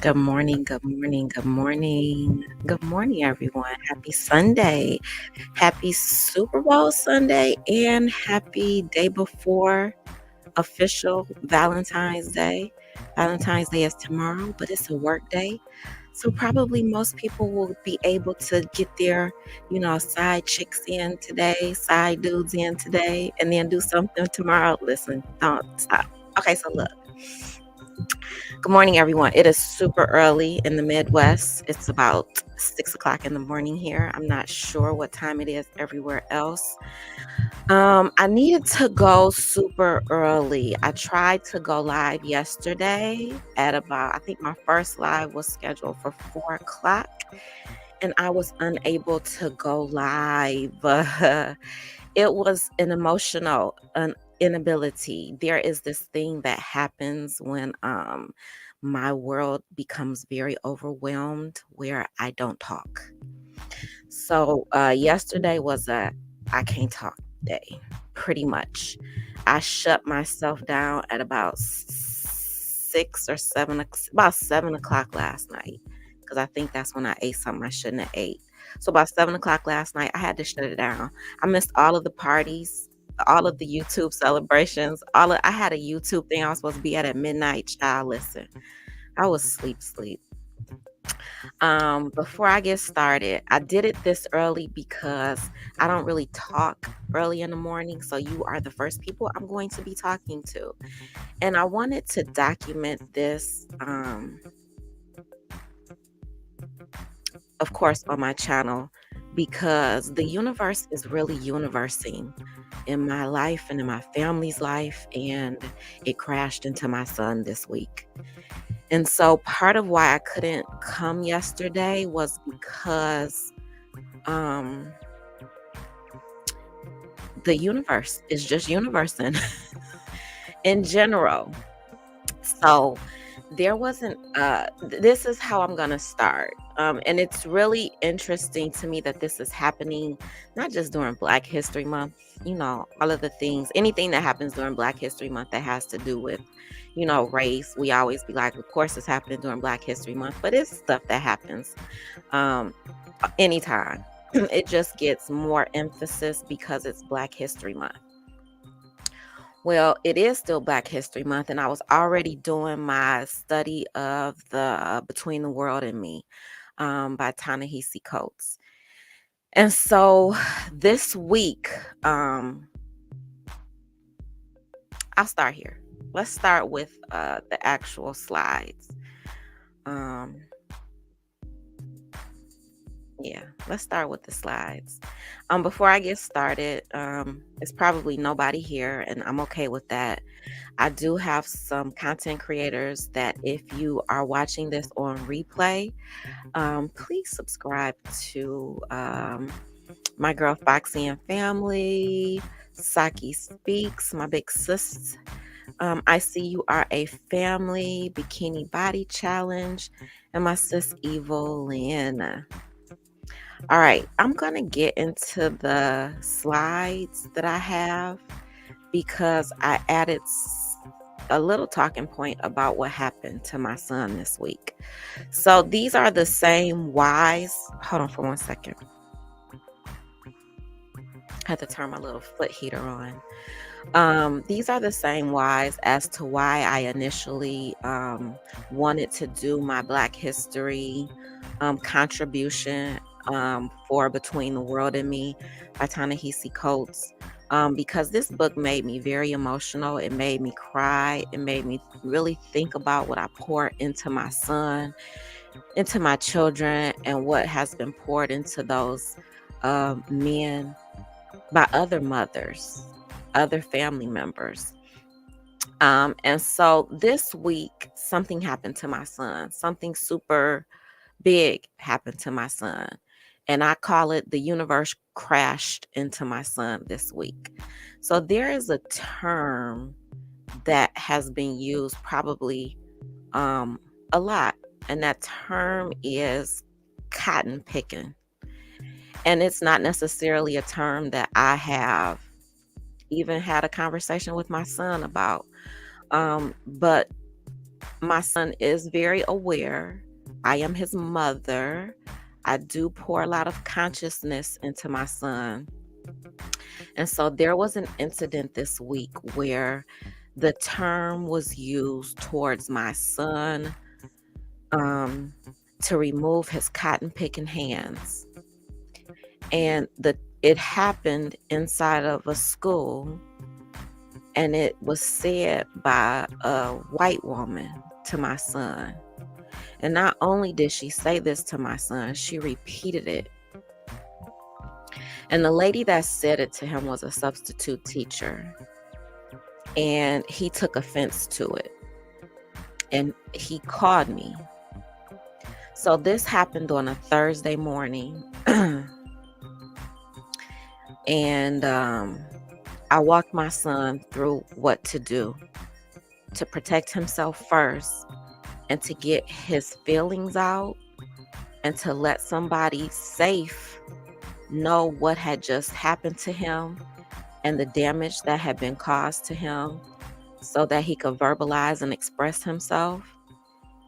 Good morning, good morning, good morning. Good morning, everyone. Happy Sunday. Happy Super Bowl Sunday and happy day before official Valentine's Day. Valentine's Day is tomorrow, but it's a work day. So probably most people will be able to get their, side chicks in today, side dudes in today, and then do something tomorrow. Listen, don't stop. Okay, so look. Good morning, everyone. It is super early in the Midwest. It's about 6 o'clock in the morning here. I'm not sure what time it is everywhere else. I needed to go super early. I tried to go live yesterday at about, I think my first live was scheduled for 4 o'clock, and I was unable to go live. It was an inability. There is this thing that happens when my world becomes very overwhelmed where I don't talk. So yesterday was a I can't talk day, pretty much. I shut myself down at about 7 o'clock last night because I think that's when I ate something I shouldn't have ate. So about 7 o'clock last night, I had to shut it down. I missed all of the parties, all of the YouTube celebrations. I had a YouTube thing I was supposed to be at midnight. Child, listen, I was sleep. Before I get started, I did it this early because I don't really talk early in the morning. So you are the first people I'm going to be talking to. And I wanted to document this, of course, on my channel because the universe is really universing in my life and in my family's life. And it crashed into my son this week. And so part of why I couldn't come yesterday was because um, the universe is just universing in general. So there wasn't, this is how I'm going to start. And it's really interesting to me that this is happening not just during Black History Month, all of the things, anything that happens during Black History Month that has to do with, race. We always be like, of course it's happening during Black History Month, but it's stuff that happens um, anytime. It just gets more emphasis because it's Black History Month. Well, it is still Black History Month, and I was already doing my study of the Between the World and Me by Ta-Nehisi Coates. And so this week, I'll start here. Let's start with the actual slides. Yeah, let's start with the slides. Before I get started, it's probably nobody here, and I'm okay with that. I do have some content creators that if you are watching this on replay, please subscribe to my girl Foxy and Family, Saki Speaks, my big sis. I see you are a family, Bikini Body Challenge, and my sis Evil Lynn. All right, I'm going to get into the slides that I have because I added a little talking point about what happened to my son this week. So these are the same whys. Hold on for 1 second. I had to turn my little foot heater on. These are the same whys as to why I initially wanted to do my Black History contribution for Between the World and Me by Ta-Nehisi Coates. Because this book made me very emotional. It made me cry. It made me really think about what I pour into my son, into my children, and what has been poured into those men by other mothers, other family members. And so this week, something happened to my son. Something super big happened to my son. And I call it the universe crashed into my son this week. So there is a term that has been used probably a lot. And that term is cotton picking. And it's not necessarily a term that I have even had a conversation with my son about. But my son is very aware. I am his mother. I do pour a lot of consciousness into my son. And so there was an incident this week where the term was used towards my son to remove his cotton picking hands. And it happened inside of a school, and it was said by a white woman to my son. And not only did she say this to my son, she repeated it. And the lady that said it to him was a substitute teacher. And he took offense to it. And he called me. So this happened on a Thursday morning. And I walked my son through what to do to protect himself first and to get his feelings out and to let somebody safe know what had just happened to him and the damage that had been caused to him so that he could verbalize and express himself,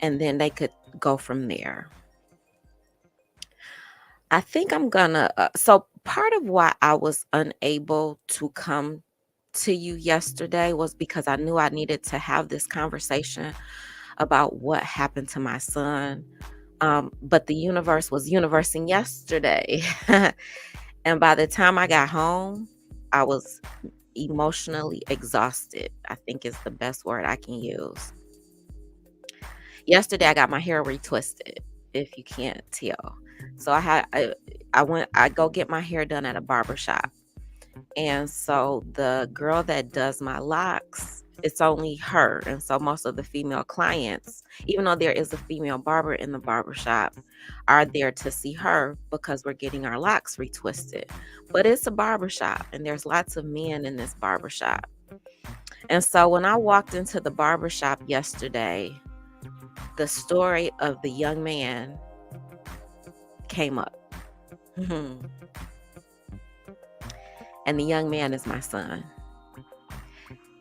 and then they could go from there. I think I'm gonna, so part of why I was unable to come to you yesterday was because I knew I needed to have this conversation about what happened to my son. But the universe was universing yesterday. And by the time I got home, I was emotionally exhausted, I think is the best word I can use. Yesterday, I got my hair retwisted, if you can't tell. So I go get my hair done at a barber shop. And so the girl that does my locks, it's only her. And so most of the female clients, even though there is a female barber in the barber shop, are there to see her because we're getting our locks retwisted. But it's a barber shop and there's lots of men in this barber shop. And so when I walked into the barber shop yesterday, the story of the young man came up. And the young man is my son.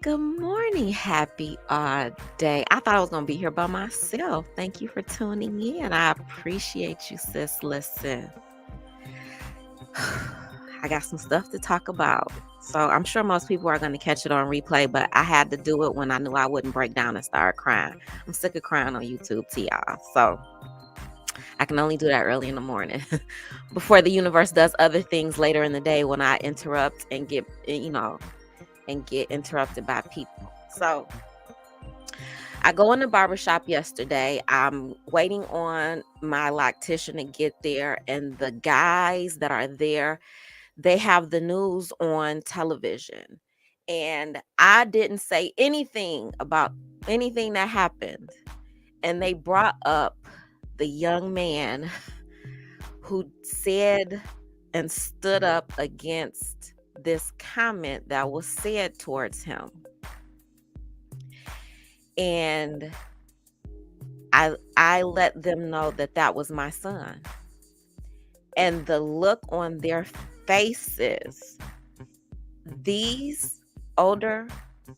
Good morning, happy odd day. I thought I was going to be here by myself. Thank you for tuning in. I appreciate you, sis. Listen, I got some stuff to talk about. So I'm sure most people are going to catch it on replay, but I had to do it when I knew I wouldn't break down and start crying. I'm sick of crying on YouTube, y'all. So I can only do that early in the morning before the universe does other things later in the day when I interrupt and get interrupted by people. So I go in the barbershop yesterday. I'm waiting on my loctician to get there, and the guys that are there, they have the news on television. And I didn't say anything about anything that happened. And they brought up the young man who said and stood up against this comment that was said towards him. And I let them know that that was my son. And the look on their faces, these older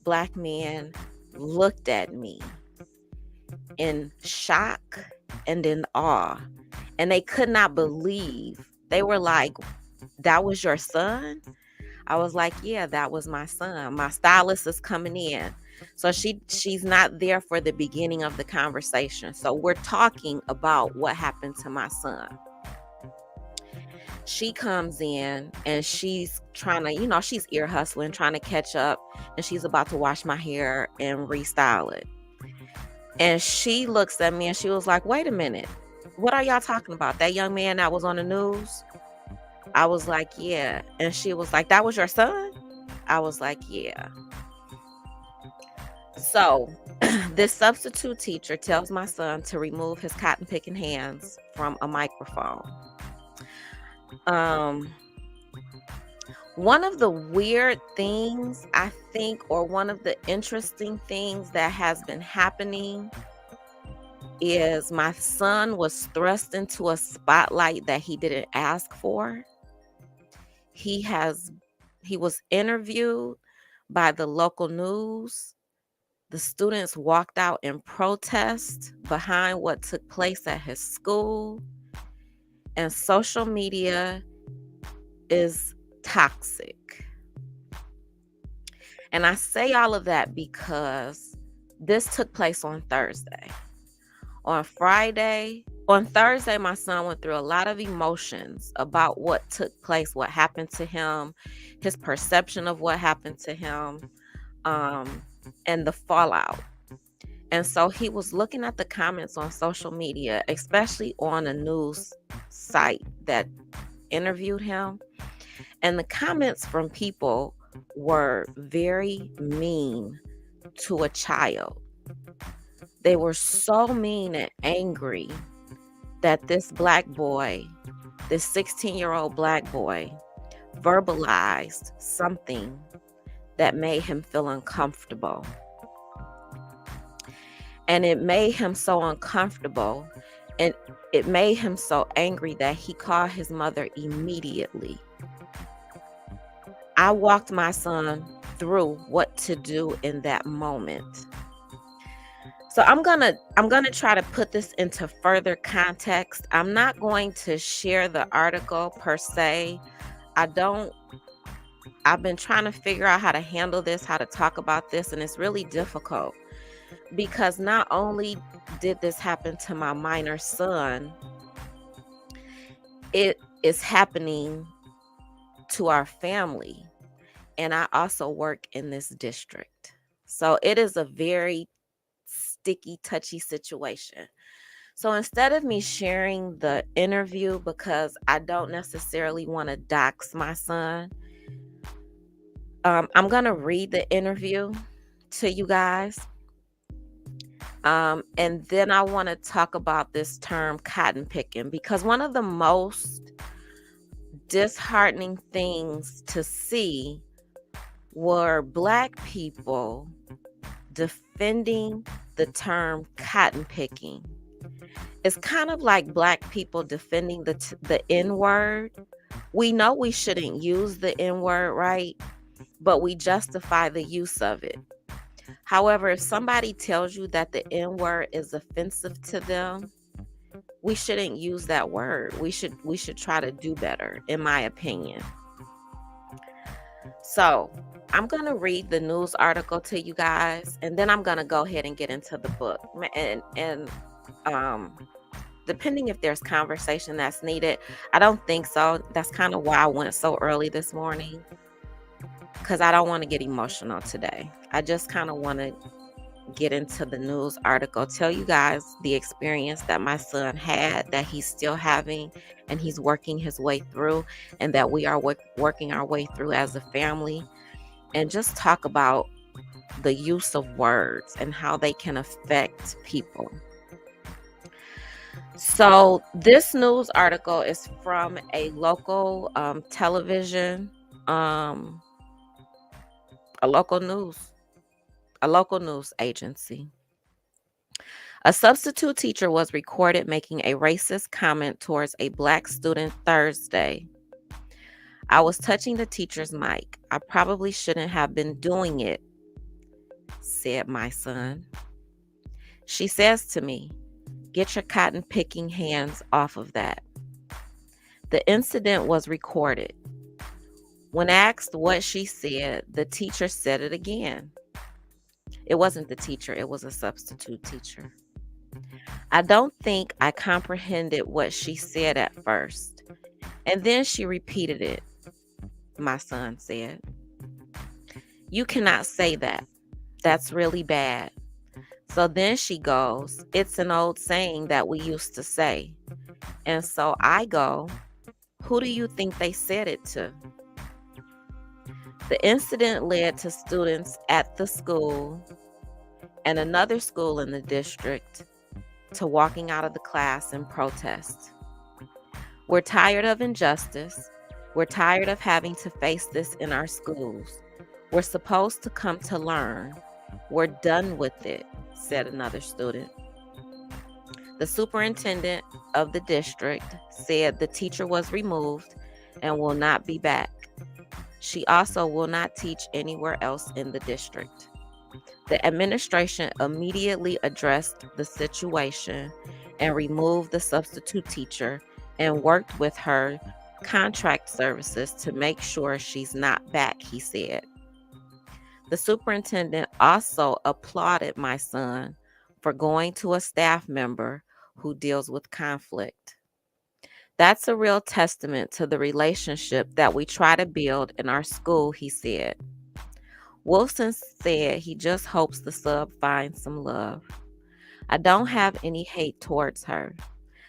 Black men looked at me in shock and in awe. And they could not believe. They were like, "That was your son?" I was like, "Yeah, that was my son. My stylist is coming in." So she's not there for the beginning of the conversation. So we're talking about what happened to my son. She comes in and she's trying to, she's ear hustling, trying to catch up, and she's about to wash my hair and restyle it. And she looks at me and she was like, "Wait a minute. What are y'all talking about? That young man that was on the news?" I was like, "Yeah." And she was like, "That was your son?" I was like, "Yeah." So this substitute teacher tells my son to remove his cotton picking hands from a microphone. One of the weird things, I think, or one of the interesting things that has been happening is my son was thrust into a spotlight that he didn't ask for. He was interviewed by the local news. The students walked out in protest behind what took place at his school. And social media is toxic. And I say all of that because this took place on Thursday. On Thursday, my son went through a lot of emotions about what took place, what happened to him, his perception of what happened to him, and the fallout. And so he was looking at the comments on social media, especially on a news site that interviewed him. And the comments from people were very mean to a child. They were so mean and angry that this Black boy, this 16-year-old Black boy, verbalized something that made him feel uncomfortable. And it made him so uncomfortable, and it made him so angry that he called his mother immediately. I walked my son through what to do in that moment. So I'm gonna try to put this into further context. I'm not going to share the article per se. I've been trying to figure out how to handle this, how to talk about this, and it's really difficult because not only did this happen to my minor son, it is happening to our family. And I also work in this district. So it is a very sticky, touchy situation. So instead of me sharing the interview, because I don't necessarily want to dox my son, I'm going to read the interview to you guys. And then I want to talk about this term cotton picking, because one of the most disheartening things to see were Black people defending the term cotton picking. It's kind of like Black people defending the N-word. We know we shouldn't use the N-word, right? But we justify the use of it. However, if somebody tells you that the N-word is offensive to them, we shouldn't use that word. We should try to do better, in my opinion. So I'm going to read the news article to you guys, and then I'm going to go ahead and get into the book. And depending if there's conversation that's needed, I don't think so. That's kind of why I went so early this morning, because I don't want to get emotional today. I just kind of want to get into the news article, tell you guys the experience that my son had, that he's still having, and he's working his way through, and that we are working our way through as a family, and just talk about the use of words and how they can affect people. So this news article is from a local television, a local news agency. A substitute teacher was recorded making a racist comment towards a Black student Thursday. I was touching the teacher's mic. I probably shouldn't have been doing it, said my son. She says to me, "Get your cotton picking hands off of that." The incident was recorded. When asked what she said, the teacher said it again. It wasn't the teacher, it was a substitute teacher. I don't think I comprehended what she said at first, and then she repeated it, my son said. "You cannot say that. That's really bad." So then she goes, "It's an old saying that we used to say." And so I go, "Who do you think they said it to?" The incident led to students at the school and another school in the district to walking out of the class in protest. We're tired of injustice. We're tired of having to face this in our schools. We're supposed to come to learn. We're done with it, said another student. The superintendent of the district said the teacher was removed and will not be back. She also will not teach anywhere else in the district. The administration immediately addressed the situation and removed the substitute teacher and worked with her contract services to make sure she's not back, he said. The superintendent also applauded my son for going to a staff member who deals with conflict. That's a real testament to the relationship that we try to build in our school, he said. Wilson said he just hopes the sub finds some love. I don't have any hate towards her.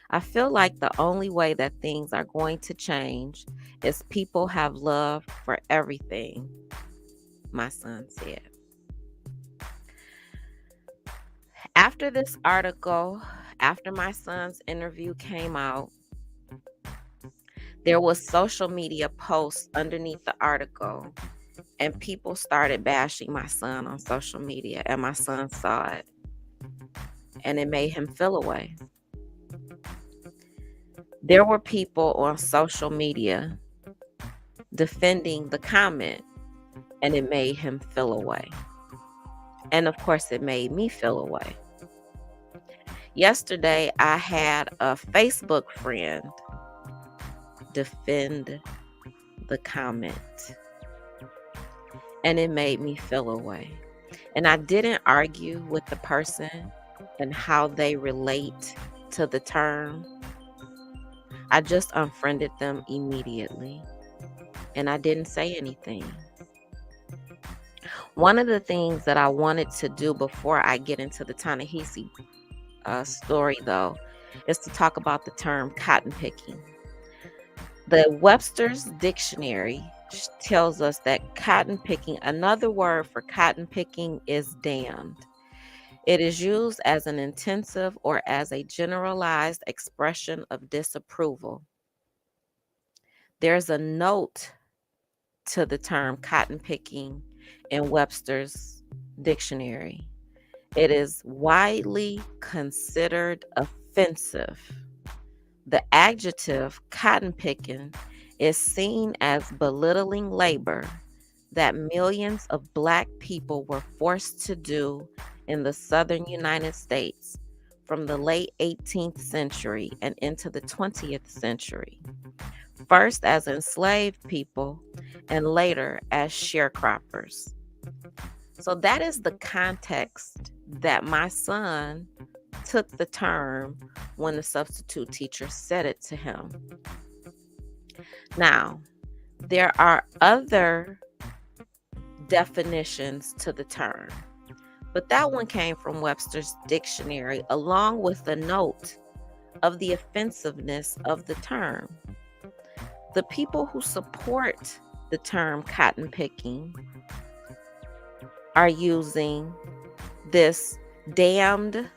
I feel like the only way that things are going to change is people have love for everything, my son said. After this article, after my son's interview came out, there was social media posts underneath the article, and people started bashing my son on social media, and my son saw it, and it made him feel away. There were people on social media defending the comment, and it made him feel away. And of course, it made me feel away. Yesterday, I had a Facebook friend defend the comment, and it made me feel away. And I didn't argue with the person and how they relate to the term. I just unfriended them immediately, and I didn't say anything. One of the things that I wanted to do before I get into the Ta-Nehisi story, though, is to talk about the term cotton picking. The Webster's Dictionary tells us that cotton picking, another word for cotton picking, is damned. It is used as an intensive or as a generalized expression of disapproval. There's a note to the term cotton picking in Webster's Dictionary. It is widely considered offensive. The adjective cotton picking is seen as belittling labor that millions of Black people were forced to do in the southern United States from the late 18th century and into the 20th century, first as enslaved people and later as sharecroppers. So that is the context that my son took the term when the substitute teacher said it to him. Now, there are other definitions to the term, but that one came from Webster's Dictionary along with a note of the offensiveness of the term. The people who support the term cotton picking are using this damned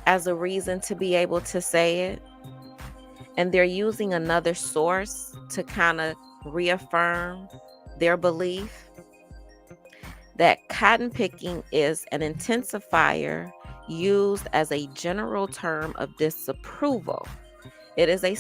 as a reason to be able to say it. And they're using another source to kind of reaffirm their belief that cotton picking is an intensifier used as a general term of disapproval. It is a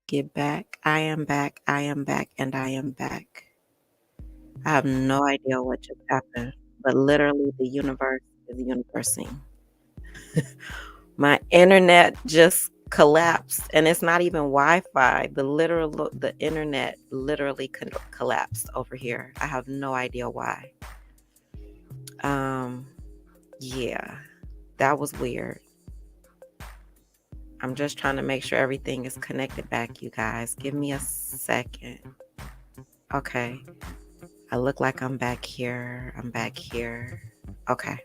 get back. I am back. I am back. And I am back. I have no idea what just happened, but literally the universe is universing. My internet just collapsed, and it's not even Wi-Fi. The internet literally collapsed over here. I have no idea why. Um, yeah, that was weird. I'm just trying to make sure everything is connected back, you guys. Give me a second. Okay. I look like I'm back here. I'm back here. Okay.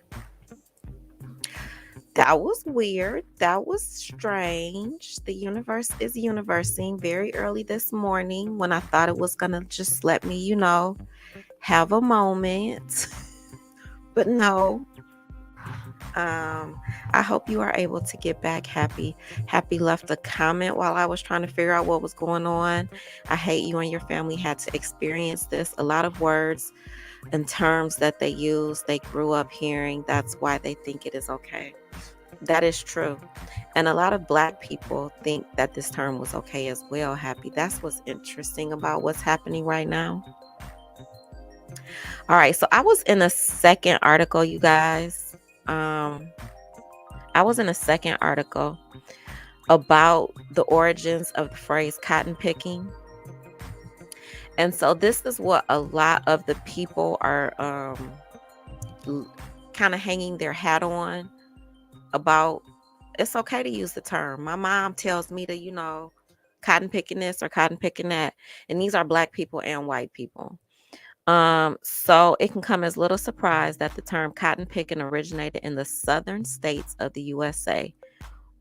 That was weird. That was strange. The universe is universing very early this morning when I thought it was going to just let me, have a moment. But no. I hope you are able to get back. Happy left a comment while I was trying to figure out what was going on. I hate you and your family had to experience this. A lot of words and terms that they use, they grew up hearing. That's why they think it is okay. That is true. And a lot of Black people think that this term was okay as well, Happy. That's what's interesting about what's happening right now. All right, so I was in a second article, you guys. I was in a second article about the origins of the phrase cotton picking. And so this is what a lot of the people are kind of hanging their hat on about. It's okay to use the term. My mom tells me to, cotton picking this or cotton picking that. And these are Black people and white people. So it can come as little surprise that the term cotton picking originated in the southern states of the USA,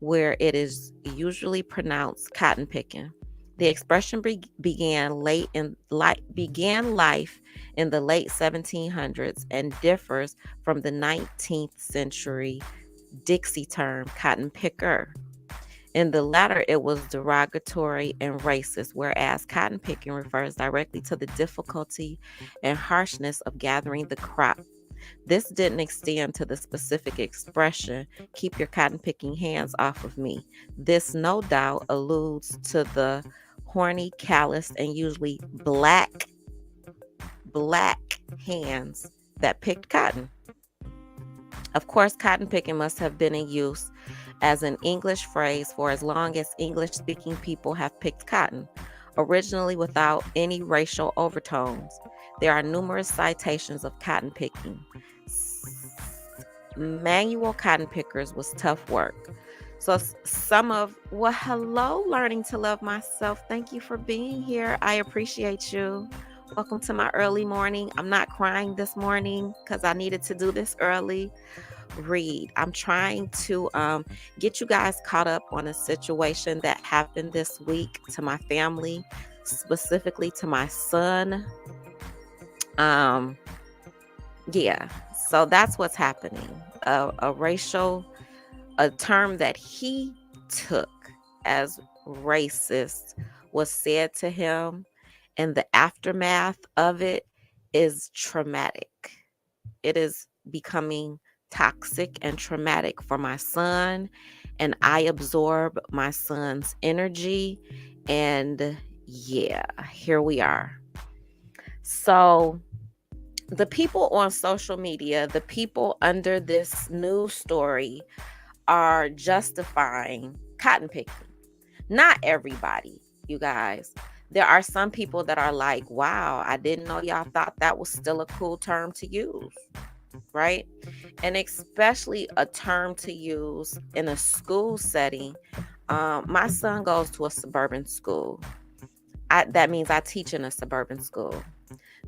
where it is usually pronounced cotton picking. The expression began life in the late 1700s and differs from the 19th century Dixie term cotton picker. In the latter, it was derogatory and racist, whereas cotton picking refers directly to the difficulty and harshness of gathering the crop. This didn't extend to the specific expression, keep your cotton picking hands off of me. This no doubt alludes to the horny, calloused, and usually black hands that picked cotton. Of course, cotton picking must have been in use as an English phrase for as long as English-speaking people have picked cotton, originally without any racial overtones. There are numerous citations of cotton picking. Manual cotton pickers was tough work. So hello, learning to love myself. Thank you for being here. I appreciate you. Welcome to my early morning. I'm not crying this morning because I needed to do this early. Read. I'm trying to get you guys caught up on a situation that happened this week to my family, specifically to my son. So that's what's happening. A term that he took as racist was said to him, and the aftermath of it is traumatic. It is becoming toxic and traumatic for my son, and I absorb my son's energy, and here we are. So the people on social media, the people under this news story are justifying cotton picking. Not everybody, you guys. There are some people that are like, wow, I didn't know y'all thought that was still a cool term to use, right? And especially a term to use in a school setting. My son goes to a suburban school. That means I teach in a suburban school.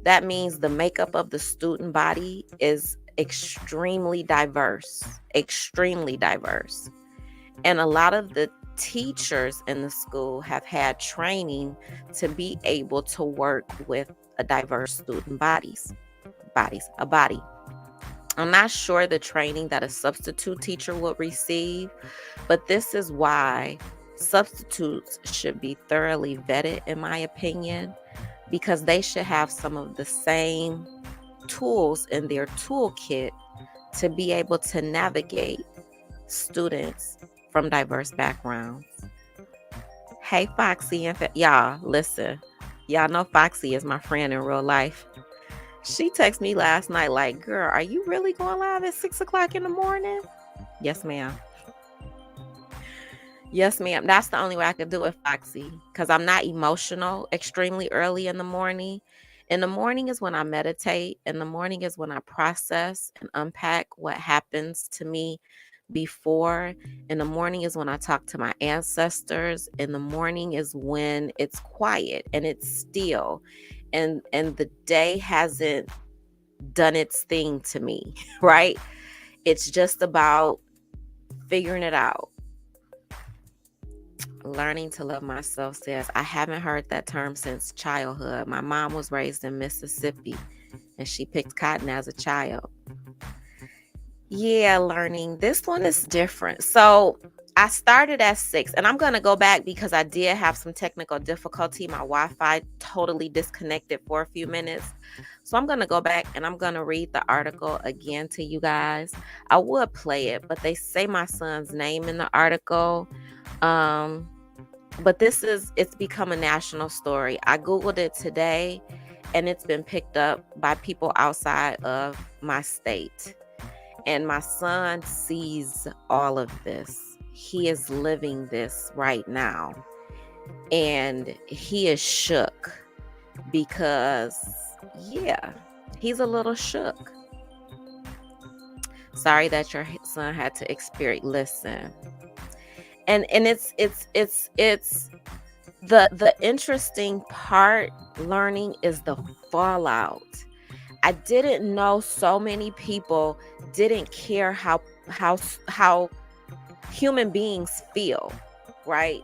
That means the makeup of the student body is extremely diverse. And a lot of the teachers in the school have had training to be able to work with a diverse student body. I'm not sure the training that a substitute teacher would receive, but this is why substitutes should be thoroughly vetted, in my opinion, because they should have some of the same tools in their toolkit to be able to navigate students from diverse backgrounds. Hey, Foxy. Y'all, listen. Y'all know Foxy is my friend in real life. She texted me last night like, girl, are you really going live at 6 o'clock in the morning? Yes, ma'am. Yes, ma'am. That's the only way I could do it, Foxy, because I'm not emotional extremely early in the morning. In the morning is when I meditate. In the morning is when I process and unpack what happens to me before. In the morning is when I talk to my ancestors. In the morning is when it's quiet and it's still. And the day hasn't done its thing to me, right? It's just about figuring it out. Learning to love myself says, I haven't heard that term since childhood. My mom was raised in Mississippi and she picked cotton as a child. Yeah, learning. This one is different. So I started at 6 and I'm going to go back because I did have some technical difficulty. My Wi-Fi totally disconnected for a few minutes. So I'm going to go back and I'm going to read the article again to you guys. I would play it, but they say my son's name in the article. But it's become a national story. I Googled it today and it's been picked up by people outside of my state. And my son sees all of this. He is living this right now. And he is shook because, yeah, he's a little shook. Sorry that your son had to experience. Listen. And it's the interesting part learning is the fallout. I didn't know so many people didn't care how human beings feel, right?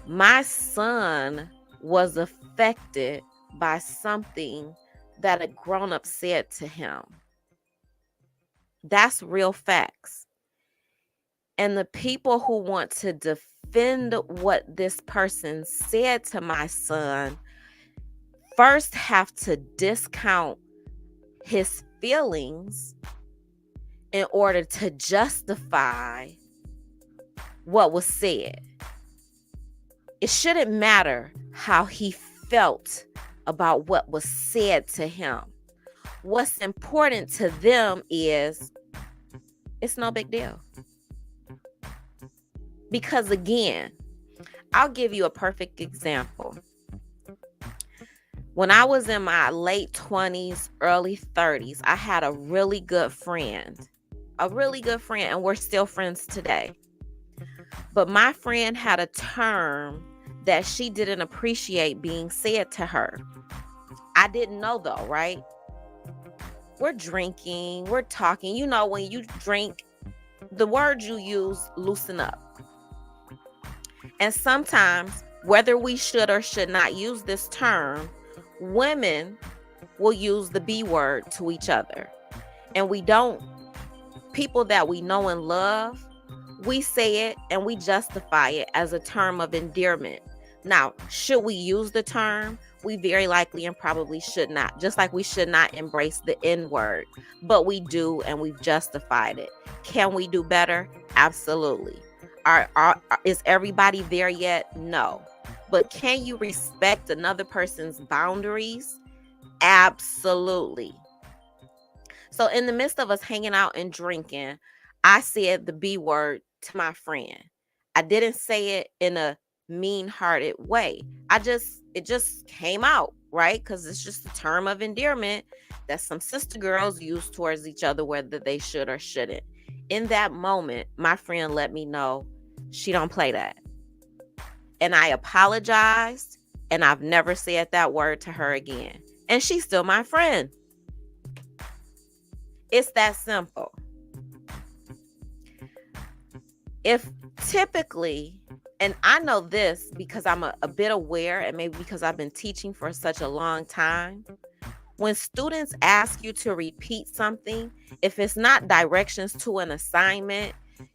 My son was affected by something that a grown-up said to him. That's real facts. And the people who want to defend what this person said to my son first have to discount his feelings in order to justify what was said. It shouldn't matter how he felt about what was said to him. What's important to them is it's no big deal. Because again, I'll give you a perfect example. When I was in my late 20s, early 30s, I had a really good friend, and we're still friends today. But my friend had a term that she didn't appreciate being said to her. I didn't know though, right? We're drinking, we're talking. You know, when you drink, the words you use loosen up. And sometimes, whether we should or should not use this term, women will use the B word to each other. And we don't, people that we know and love, we say it and we justify it as a term of endearment. Now, should we use the term? We very likely and probably should not. Just like we should not embrace the N word. But we do, and we've justified it. Can we do better? Absolutely. Is everybody there yet? No. But can you respect another person's boundaries? Absolutely. So in the midst of us hanging out and drinking, I said the B word to my friend. I didn't say it in a mean-hearted way. It just came out, right? Because it's just a term of endearment that some sister girls use towards each other, whether they should or shouldn't. In that moment, my friend let me know she don't play that. And I apologized, and I've never said that word to her again. And she's still my friend. It's that simple. If typically, and I know this because I'm a bit aware, and maybe because I've been teaching for such a long time, when students ask you to repeat something, if it's not directions to an assignment,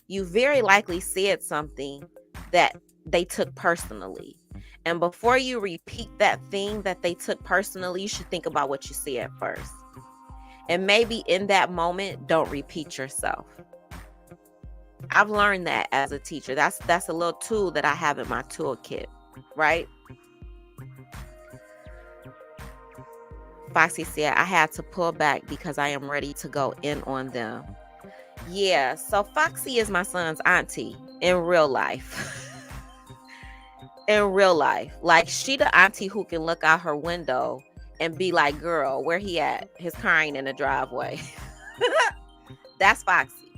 you very likely said something that they took personally. And before you repeat that thing that they took personally, you should think about what you said first. And maybe in that moment, don't repeat yourself. I've learned that as a teacher. That's a little tool that I have in my toolkit. right? Foxy said, I had to pull back because I am ready to go in on them. Yeah, so Foxy is my son's auntie in real life. In real life. Like, she the auntie who can look out her window and be like, girl, where he at? His car ain't in the driveway. That's Foxy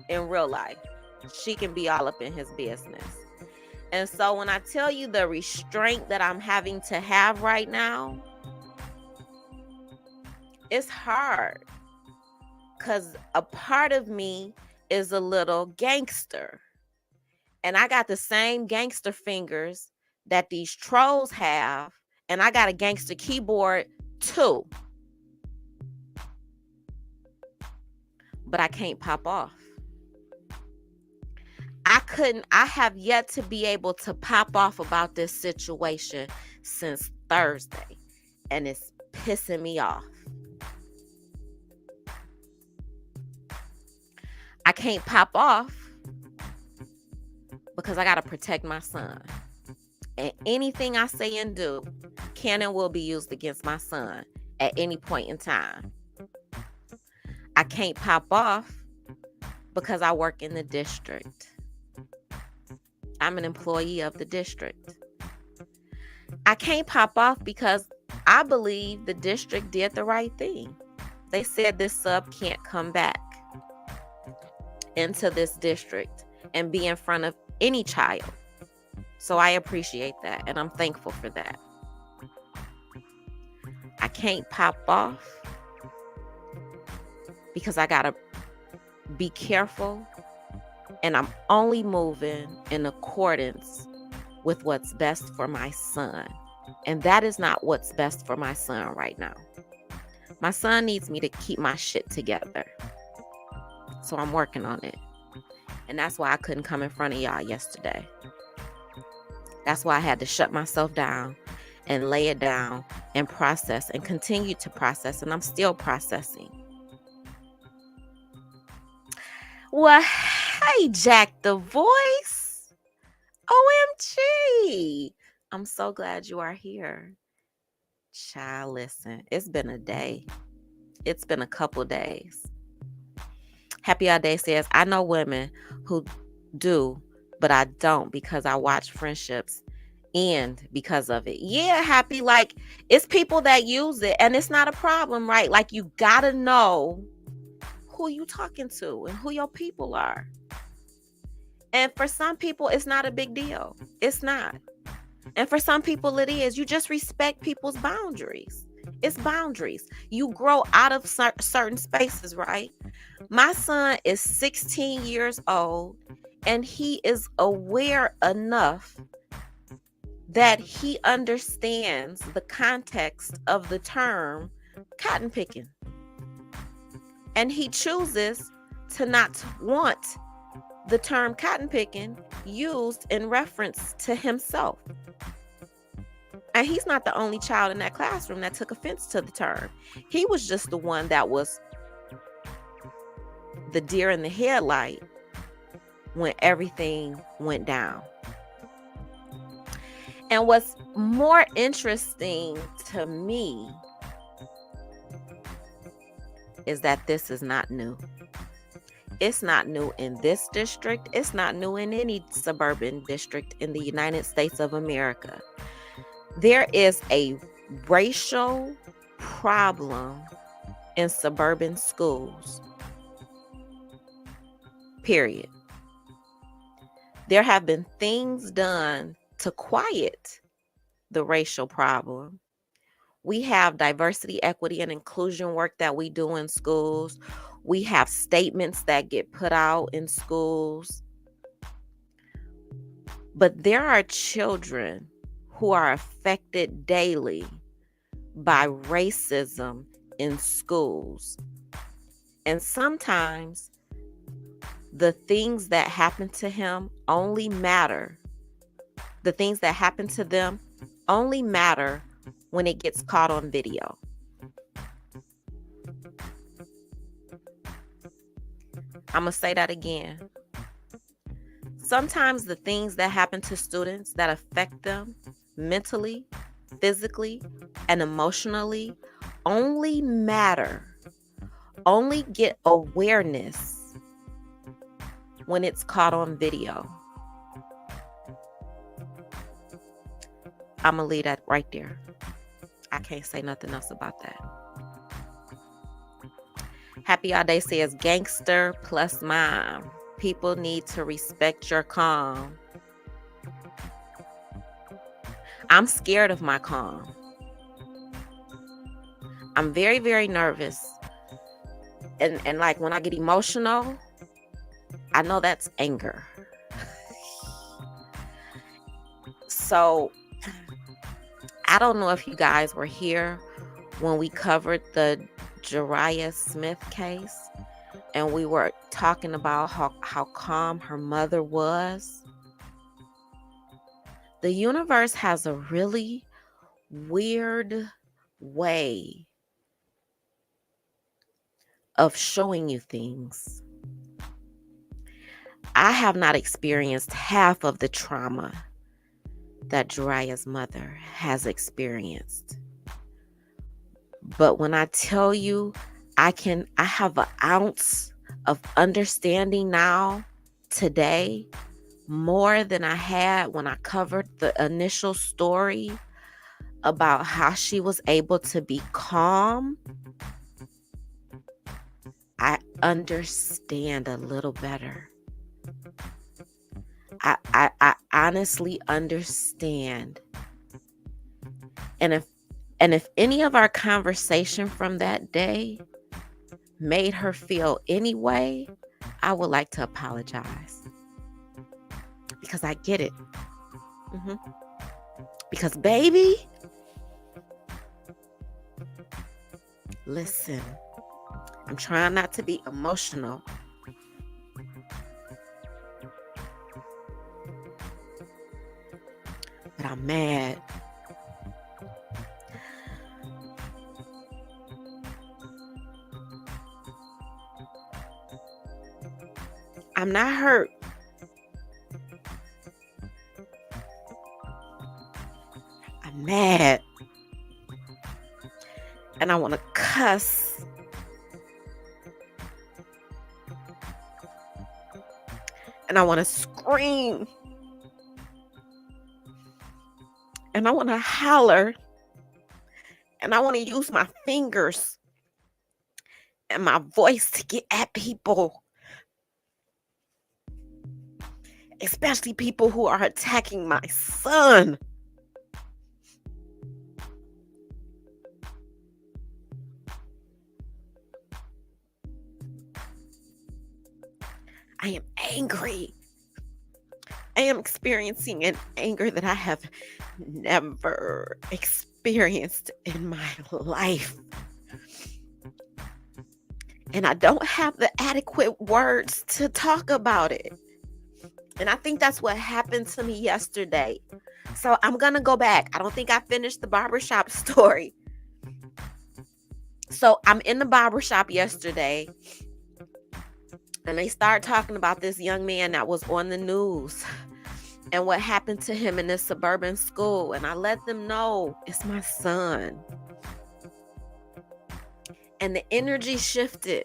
in real life. She can be all up in his business. And so when I tell you the restraint that I'm having to have right now, it's hard. Because a part of me is a little gangster. And I got the same gangster fingers that these trolls have. And I got a gangster keyboard too. But I can't pop off. I have yet to be able to pop off about this situation since Thursday. And it's pissing me off. I can't pop off because I got to protect my son. And anything I say and do can and will be used against my son at any point in time. I can't pop off because I work in the district. I'm an employee of the district. I can't pop off because I believe the district did the right thing. They said this sub can't come back into this district and be in front of any child. So I appreciate that and I'm thankful for that. I can't pop off because I gotta be careful and I'm only moving in accordance with what's best for my son. And that is not what's best for my son right now. My son needs me to keep my shit together. So I'm working on it. And that's why I couldn't come in front of y'all yesterday. That's why I had to shut myself down and lay it down and process and continue to process. And I'm still processing. Well, hey, Jack the Voice. OMG. I'm so glad you are here. Child, listen, it's been a day. It's been a couple days. Happy All Day says, I know women who do, but I don't because I watch friendships end because of it. Yeah, Happy, like, it's people that use it and it's not a problem, right? Like, you gotta know who you talking to and who your people are. And for some people, it's not a big deal. It's not. And for some people, it is. You just respect people's boundaries. It's boundaries. You grow out of certain spaces, right? My son is 16 years old and he is aware enough that he understands the context of the term cotton picking. And he chooses to not want the term cotton picking used in reference to himself. And he's not the only child in that classroom that took offense to the term. He was just the one that was the deer in the headlight when everything went down. And what's more interesting to me is that this is not new. It's not new in this district. It's not new in any suburban district in the United States of America. There is a racial problem in suburban schools. Period. There have been things done to quiet the racial problem. We have diversity, equity, and inclusion work that we do in schools. We have statements that get put out in schools. But there are children who are affected daily by racism in schools. And sometimes the things that happen to him only matter. The things that happen to them only matter when it gets caught on video. I'm going to say that again. Sometimes the things that happen to students that affect them mentally, physically, and emotionally only matter, only get awareness when it's caught on video. I'm going to leave that right there. I can't say nothing else about that. Happy All Day says gangster plus mom. People need to respect your calm. I'm scared of my calm. I'm very, very nervous. And like when I get emotional, I know that's anger. So I don't know if you guys were here when we covered the Jariah Smith case and we were talking about how calm her mother was. The universe has a really weird way of showing you things. I have not experienced half of the trauma that Jariah's mother has experienced. But when I tell you, I have an ounce of understanding now, today, more than I had when I covered the initial story about how she was able to be calm. I understand a little better. I honestly understand. And if any of our conversation from that day made her feel any way, I would like to apologize. Because I get it. Because baby, listen, I'm trying not to be emotional. But I'm mad. I'm not hurt. I'm mad. And I want to cuss. And I want to scream. And I want to holler. And I want to use my fingers and my voice to get at people. Especially people who are attacking my son. I am angry. I am experiencing an anger that I have never experienced in my life. And I don't have the adequate words to talk about it. And I think that's what happened to me yesterday. So I'm going to go back. I don't think I finished the barbershop story. So I'm in the barbershop yesterday. And they start talking about this young man that was on the news and what happened to him in this suburban school. And I let them know it's my son. And the energy shifted.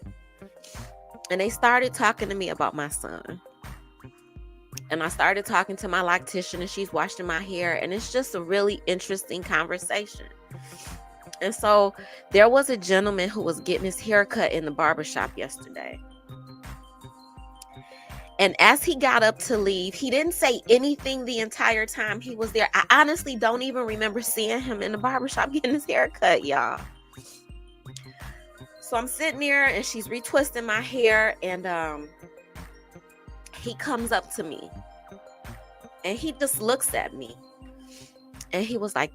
And they started talking to me about my son. And I started talking to my loctician and she's washing my hair. And it's just a really interesting conversation. And so there was a gentleman who was getting his hair cut in the barbershop yesterday. And as he got up to leave, he didn't say anything the entire time he was there. I honestly don't even remember seeing him in the barbershop getting his hair cut, y'all. So I'm sitting there and she's retwisting my hair and he comes up to me and he just looks at me and he was like,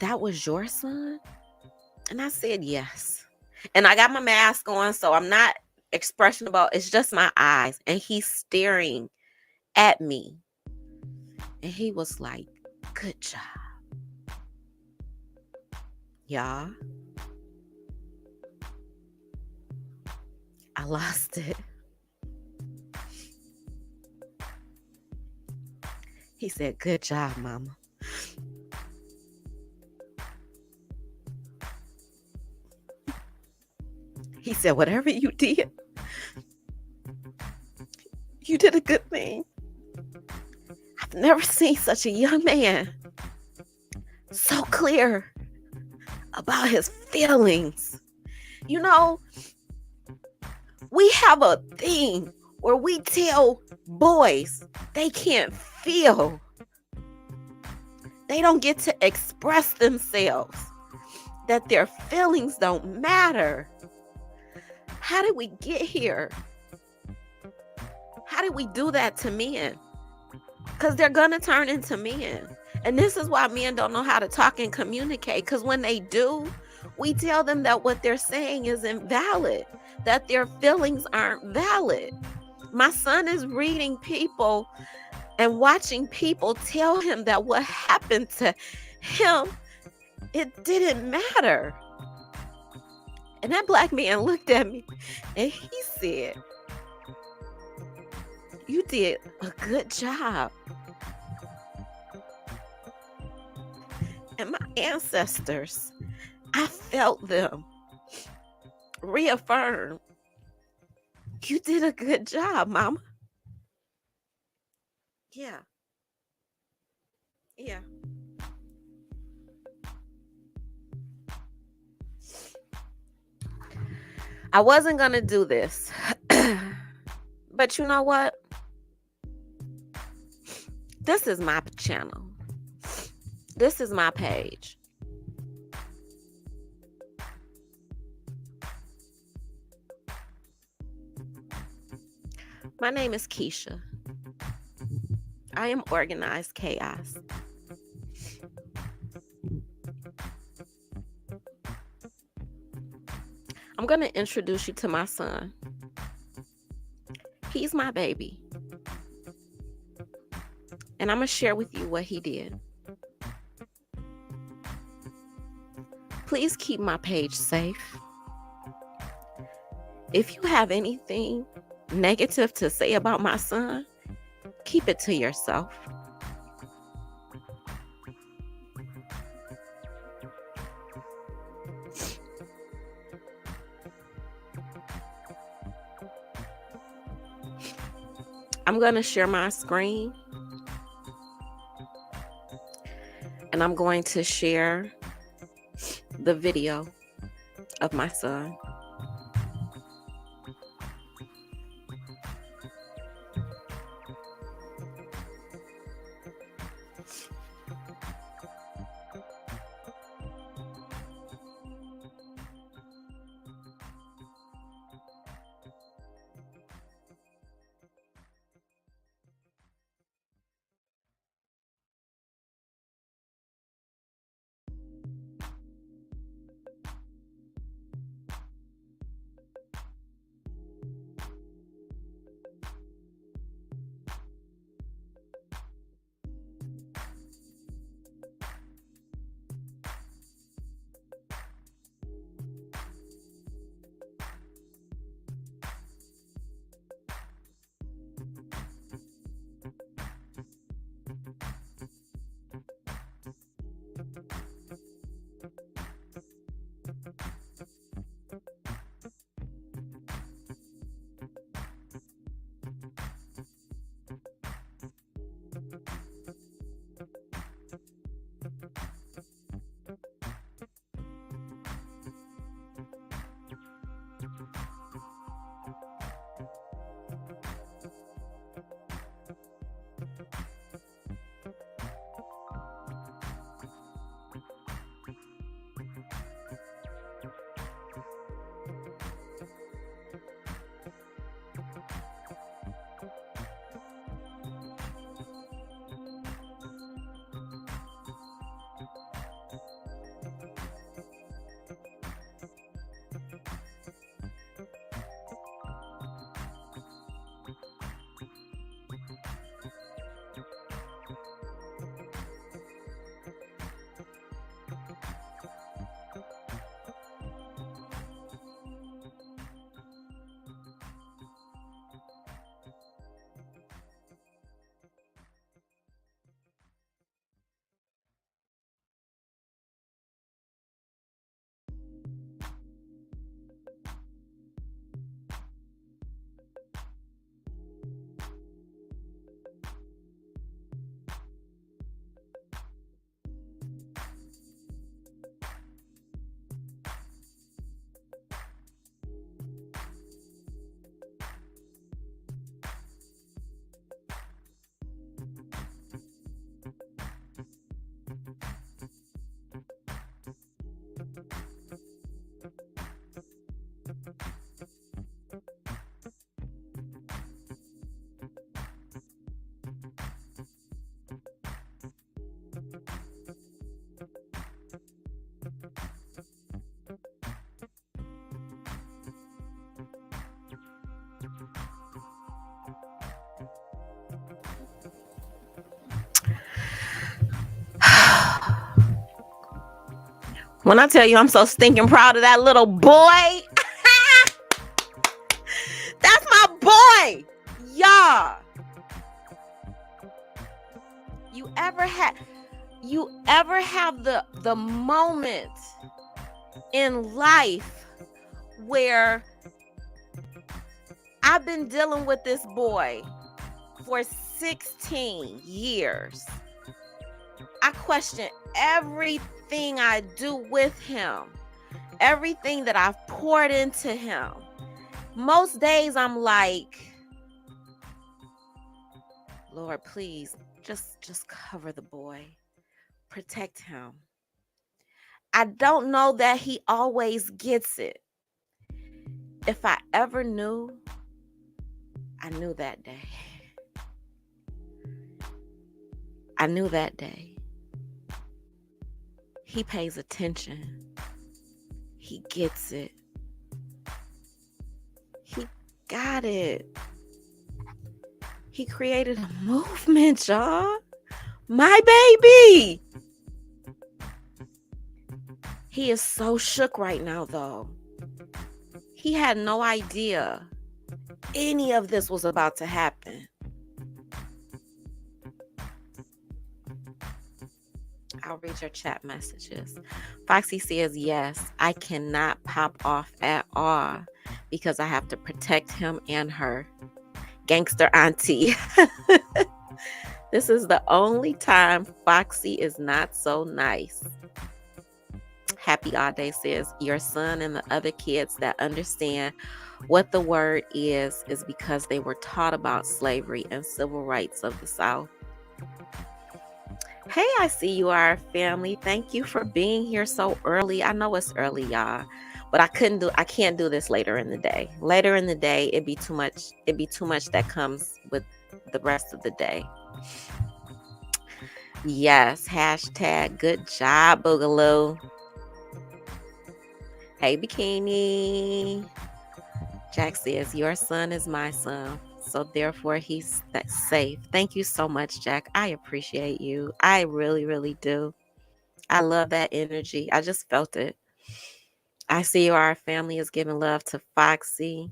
"That was your son?" And I said, "Yes." And I got my mask on, so I'm not expressionable. It's just my eyes. And he's staring at me. And he was like, "Good job." Y'all, I lost it. He said, "Good job, mama." He said, "Whatever you did a good thing. I've never seen such a young man so clear about his feelings." You know, we have a thing where we tell boys they can't feel. They don't get to express themselves, that their feelings don't matter. How did we get here? How did we do that to men? Because they're going to turn into men. And this is why men don't know how to talk and communicate. Because when they do, we tell them that what they're saying is invalid, that their feelings aren't valid. My son is reading people and watching people tell him that what happened to him, it didn't matter. And that black man looked at me and he said, "You did a good job." And my ancestors, I felt them reaffirm, "You did a good job, mama." Yeah. Yeah. I wasn't going to do this. But you know what? This is my channel. This is my page. My name is Keisha. I am Organized Chaos. I'm going to introduce you to my son. He's my baby. And I'm going to share with you what he did. Please keep my page safe. If you have anything negative to say about my son, keep it to yourself. I'm going to share my screen. And I'm going to share the video of my son. When I tell you I'm so stinking proud of that little boy, that's my boy. Y'all. You ever have the moment in life where I've been dealing with this boy for 16 years. I question everything I do with him, everything that I've poured into him. Most days I'm like, Lord, please just cover the boy, protect him. I don't know that he always gets it. If I ever knew, I knew that day. I knew that day. He pays attention. He gets it. He got it. He created a movement, y'all. My baby. He is so shook right now, though. He had no idea any of this was about to happen. I'll read your chat messages. Foxy says, yes, I cannot pop off at all because I have to protect him and her. Gangster auntie. This is the only time Foxy is not so nice. Happy All Day says, your son and the other kids that understand what the word is because they were taught about slavery and civil rights of the South. Hey, I see you are family. Thank you for being here so early. I know it's early, y'all, but I can't do this later in the day. Later in the day, it'd be too much that comes with the rest of the day. Yes, hashtag good job, Boogaloo. Hey, Bikini. Jack says, your son is my son, so therefore he's safe. Thank you so much, Jack. I appreciate you. I really, really do. I love that energy. I just felt it. I see our family is giving love to Foxy.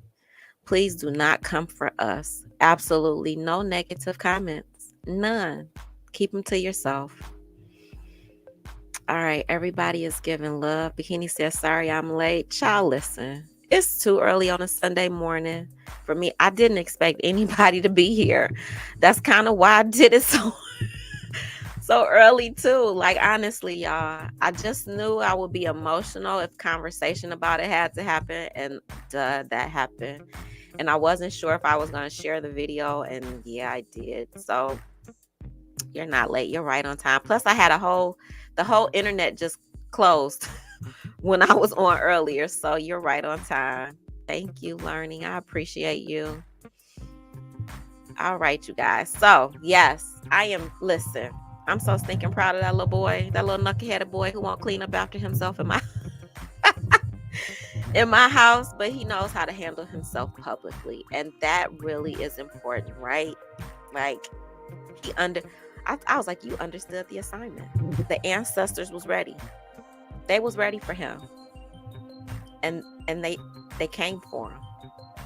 Please do not come for us. Absolutely no negative comments. None. Keep them to yourself. All right, everybody is giving love. Bikini says, sorry I'm late. Child, listen. It's too early on a Sunday morning for me. I didn't expect anybody to be here. That's kind of why I did it so early too. Like, honestly, y'all, I just knew I would be emotional if conversation about it had to happen, and that happened. And I wasn't sure if I was going to share the video, and yeah, I did. So you're not late. You're right on time. Plus, I had the whole internet just closed when I was on earlier. So you're right on time. Thank you, Learning. I appreciate you. All right, you guys. So, yes, listen, I'm so stinking proud of that little boy, that little knuckleheaded boy who won't clean up after himself in my house, but he knows how to handle himself publicly. And that really is important, right? Like, I was like, you understood the assignment. The ancestors was ready. They was ready for him. And they came for him.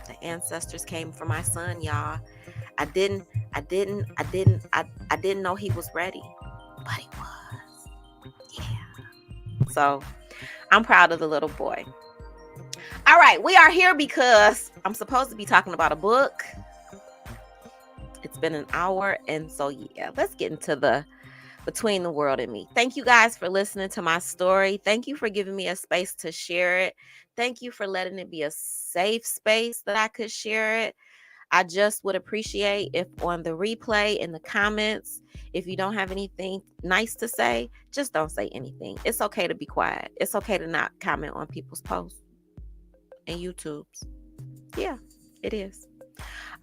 The ancestors came for my son, y'all. I didn't know he was ready, but he was. Yeah. So I'm proud of the little boy. All right, we are here because I'm supposed to be talking about a book. It's been an hour, and so yeah, let's get into the Between the World and Me. Thank you guys for listening to my story. Thank you for giving me a space to share it. Thank you for letting it be a safe space that I could share it. I just would appreciate if on the replay, in the comments, if you don't have anything nice to say, just don't say anything. It's okay to be quiet. It's okay to not comment on people's posts and YouTubes. Yeah, it is.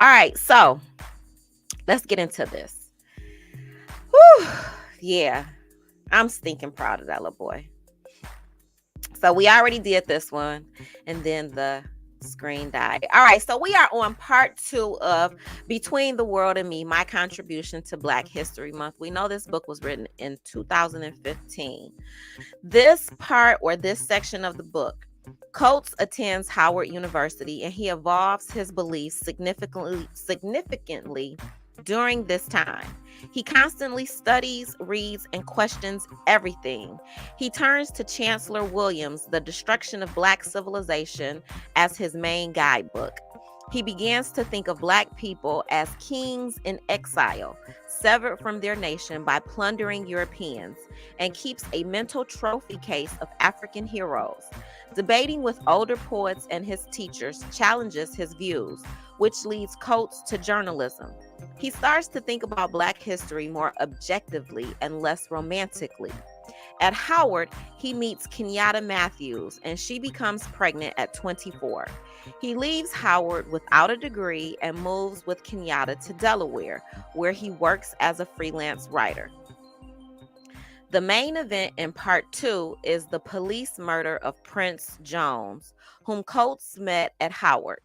All right, so let's get into this. Whew. Yeah, I'm stinking proud of that little boy. So we already did this one. And then the Screen died. All right, so we are on part 2 of Between the World and Me, my contribution to Black History Month. We know this book was written in 2015. This part, or this section of the book, Coates attends Howard University, and he evolves his beliefs significantly during this time. He constantly studies, reads, and questions everything. He turns to Chancellor Williams' The Destruction of Black Civilization as his main guidebook. He begins to think of Black people as kings in exile, severed from their nation by plundering Europeans, and keeps a mental trophy case of African heroes. Debating with older poets and his teachers challenges his views, which leads Coates to journalism. He starts to think about Black history more objectively and less romantically. At Howard, he meets Kenyatta Matthews, and she becomes pregnant at 24. He leaves Howard without a degree and moves with Kenyatta to Delaware, where he works as a freelance writer. The main event in part 2 is the police murder of Prince Jones, whom Coates met at Howard.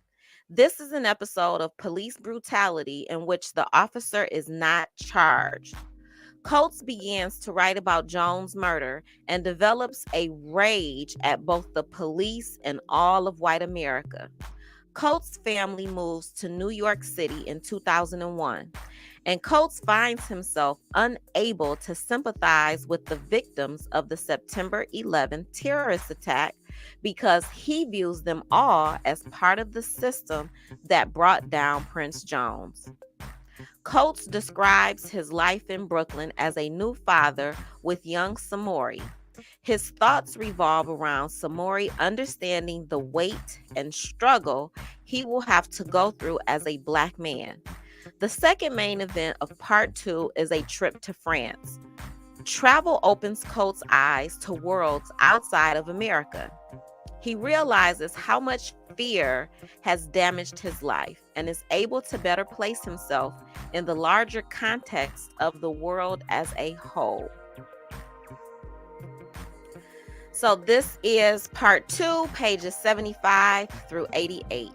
This is an episode of police brutality in which the officer is not charged. Coates begins to write about Jones' murder and develops a rage at both the police and all of white America. Coates' family moves to New York City in 2001, and Coates finds himself unable to sympathize with the victims of the September 11th terrorist attack because he views them all as part of the system that brought down Prince Jones. Coates describes his life in Brooklyn as a new father with young Samori. His thoughts revolve around Samori understanding the weight and struggle he will have to go through as a Black man. The second main event of part 2 is a trip to France. Travel opens Coates' eyes to worlds outside of America. He realizes how much fear has damaged his life and is able to better place himself in the larger context of the world as a whole. So this is part 2, pages 75 through 88.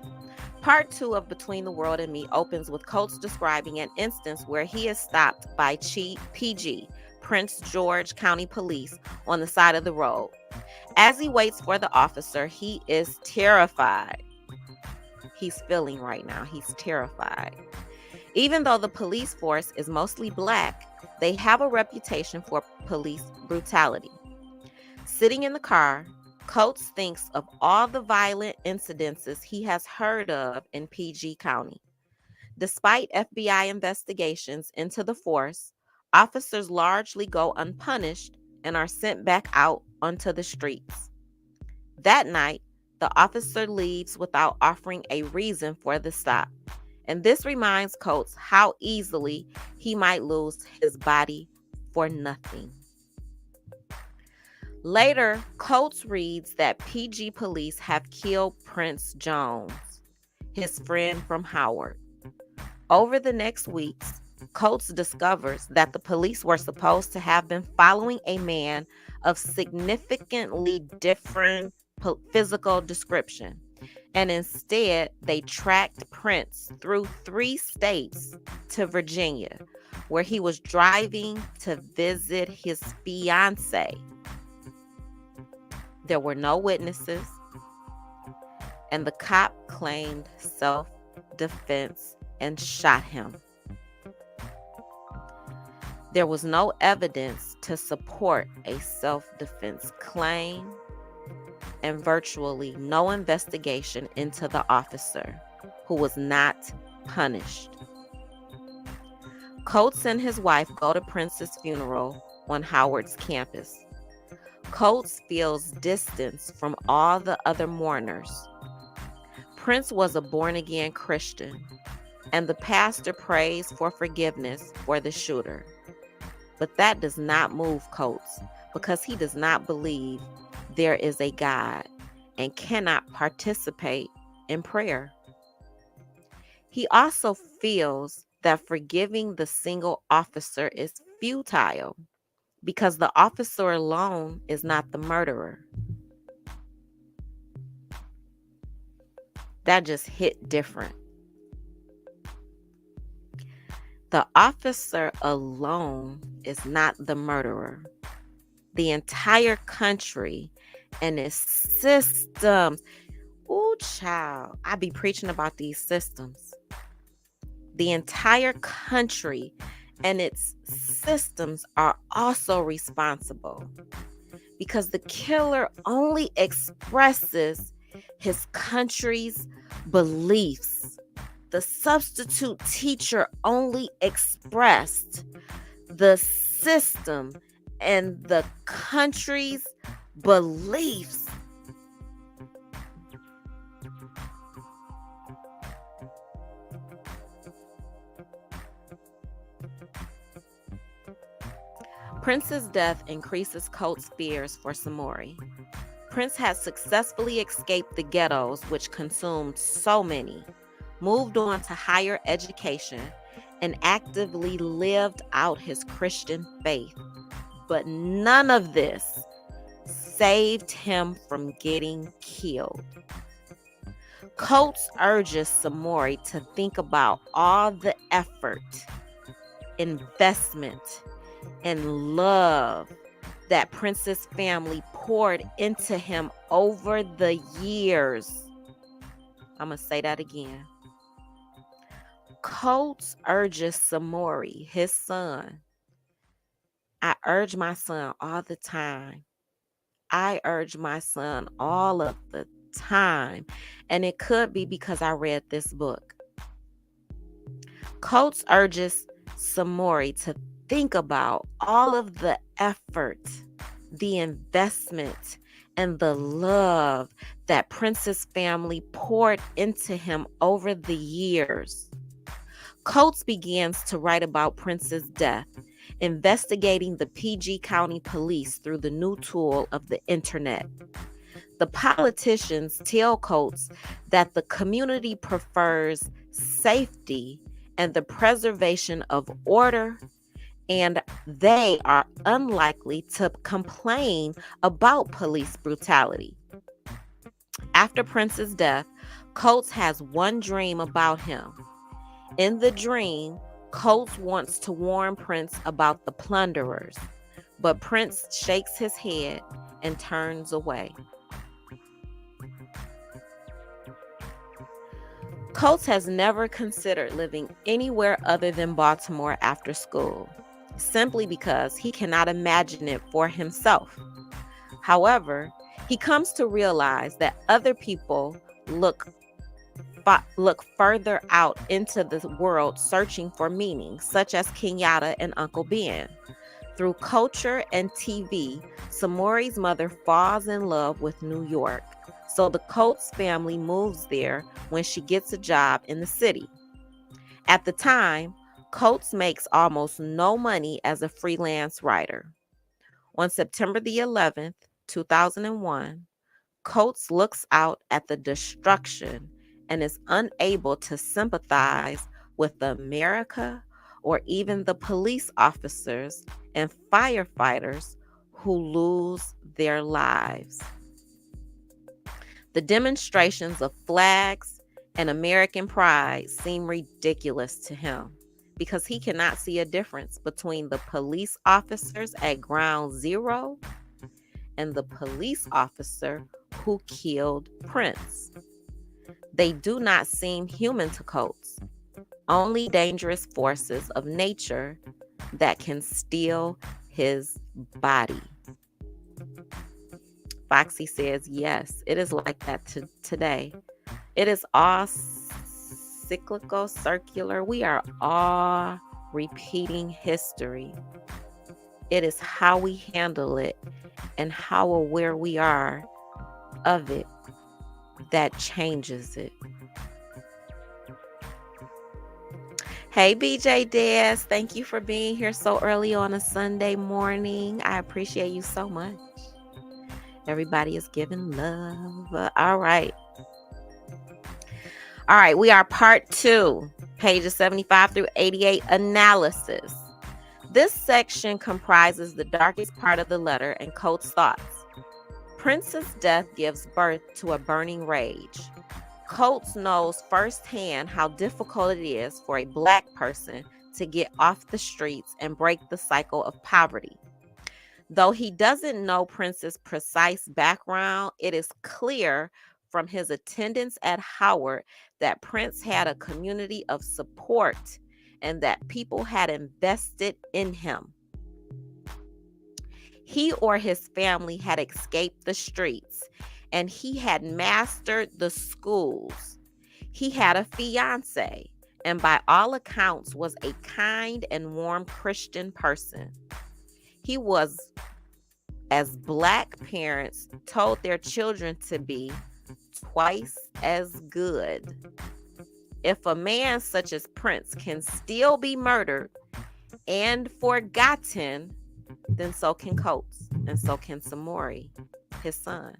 Part 2 of Between the World and Me opens with Coates describing an instance where he is stopped by Chief PG, Prince George County Police, on the side of the road. As he waits for the officer, he is terrified. He's feeling right now. He's terrified. Even though the police force is mostly Black, they have a reputation for police brutality. Sitting in the car, Coates thinks of all the violent incidences he has heard of in PG County. Despite FBI investigations into the force, officers largely go unpunished and are sent back out onto the streets. That night, the officer leaves without offering a reason for the stop, and this reminds Coates how easily he might lose his body for nothing. Later, Coates reads that PG police have killed Prince Jones, his friend from Howard. Over the next weeks, Coates discovers that the police were supposed to have been following a man of significantly different physical description, and instead they tracked Prince through 3 states to Virginia, where he was driving to visit his fiancée. There were no witnesses, and the cop claimed self-defense and shot him. There was no evidence to support a self-defense claim, and virtually no investigation into the officer, who was not punished. Coates and his wife go to Prince's funeral on Howard's campus. Coates feels distance from all the other mourners. Prince was a born-again Christian, and the pastor prays for forgiveness for the shooter. But that does not move Coates because he does not believe there is a God and cannot participate in prayer. He also feels that forgiving the single officer is futile because the officer alone is not the murderer. That just hit different. The officer alone is not the murderer. The entire country and its systems. Ooh, child, I be preaching about these systems. The entire country and its systems are also responsible because the killer only expresses his country's beliefs. The substitute teacher only expressed the system and the country's beliefs. Prince's death increases Coates' fears for Samori. Prince has successfully escaped the ghettos, which consumed so many, moved on to higher education, and actively lived out his Christian faith. But none of this saved him from getting killed. Coates urges Samori to think about all the effort, investment, and love that Prince's family poured into him over the years. I'm going to say that again. Coates urges Samori, his son. I urge my son all the time. I urge my son all of the time. And it could be because I read this book. Coates urges Samori to think about all of the effort, the investment, and the love that Prince's family poured into him over the years. Coates begins to write about Prince's death, investigating the PG County Police through the new tool of the internet. The politicians tell Coates that the community prefers safety and the preservation of order, and they are unlikely to complain about police brutality. After Prince's death, Coates has one dream about him. In the dream, Coates wants to warn Prince about the plunderers, but Prince shakes his head and turns away. Coates has never considered living anywhere other than Baltimore after school, simply because he cannot imagine it for himself. However, he comes to realize that other people look further out into the world searching for meaning, such as Kenyatta and Uncle Ben. Through culture and TV, Samori's mother falls in love with New York, so the Coates family moves there when she gets a job in the city. At the time, Coates makes almost no money as a freelance writer. On September the 11th, 2001, Coates looks out at the destruction and is unable to sympathize with America or even the police officers and firefighters who lose their lives. The demonstrations of flags and American pride seem ridiculous to him because he cannot see a difference between the police officers at Ground Zero and the police officer who killed Prince. They do not seem human to Coates, only dangerous forces of nature that can steal his body. Foxy says, yes, it is like that today. It is all cyclical, circular. We are all repeating history. It is how we handle it and how aware we are of it that changes it. Hey, BJ Des, thank you for being here so early on a Sunday morning. I appreciate you so much. Everybody is giving love. All right, we are part 2, pages 75 through 88, analysis. This section comprises the darkest part of the letter and Coates' thoughts. Prince's death gives birth to a burning rage. Coates knows firsthand how difficult it is for a Black person to get off the streets and break the cycle of poverty. Though he doesn't know Prince's precise background, it is clear from his attendance at Howard that Prince had a community of support and that people had invested in him. He or his family had escaped the streets, and he had mastered the schools. He had a fiance, and by all accounts was a kind and warm Christian person. He was, as Black parents told their children to be, twice as good. If a man such as Prince can still be murdered and forgotten, then so can Coates, and so can Samori, his son.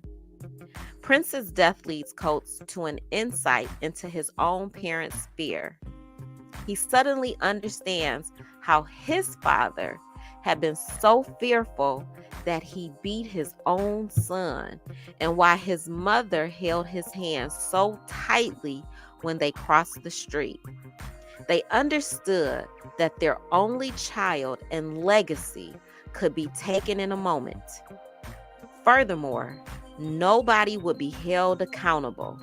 Prince's death leads Coates to an insight into his own parents' fear. He suddenly understands how his father had been so fearful that he beat his own son, and why his mother held his hand so tightly when they crossed the street. They understood that their only child and legacy could be taken in a moment. Furthermore, nobody would be held accountable,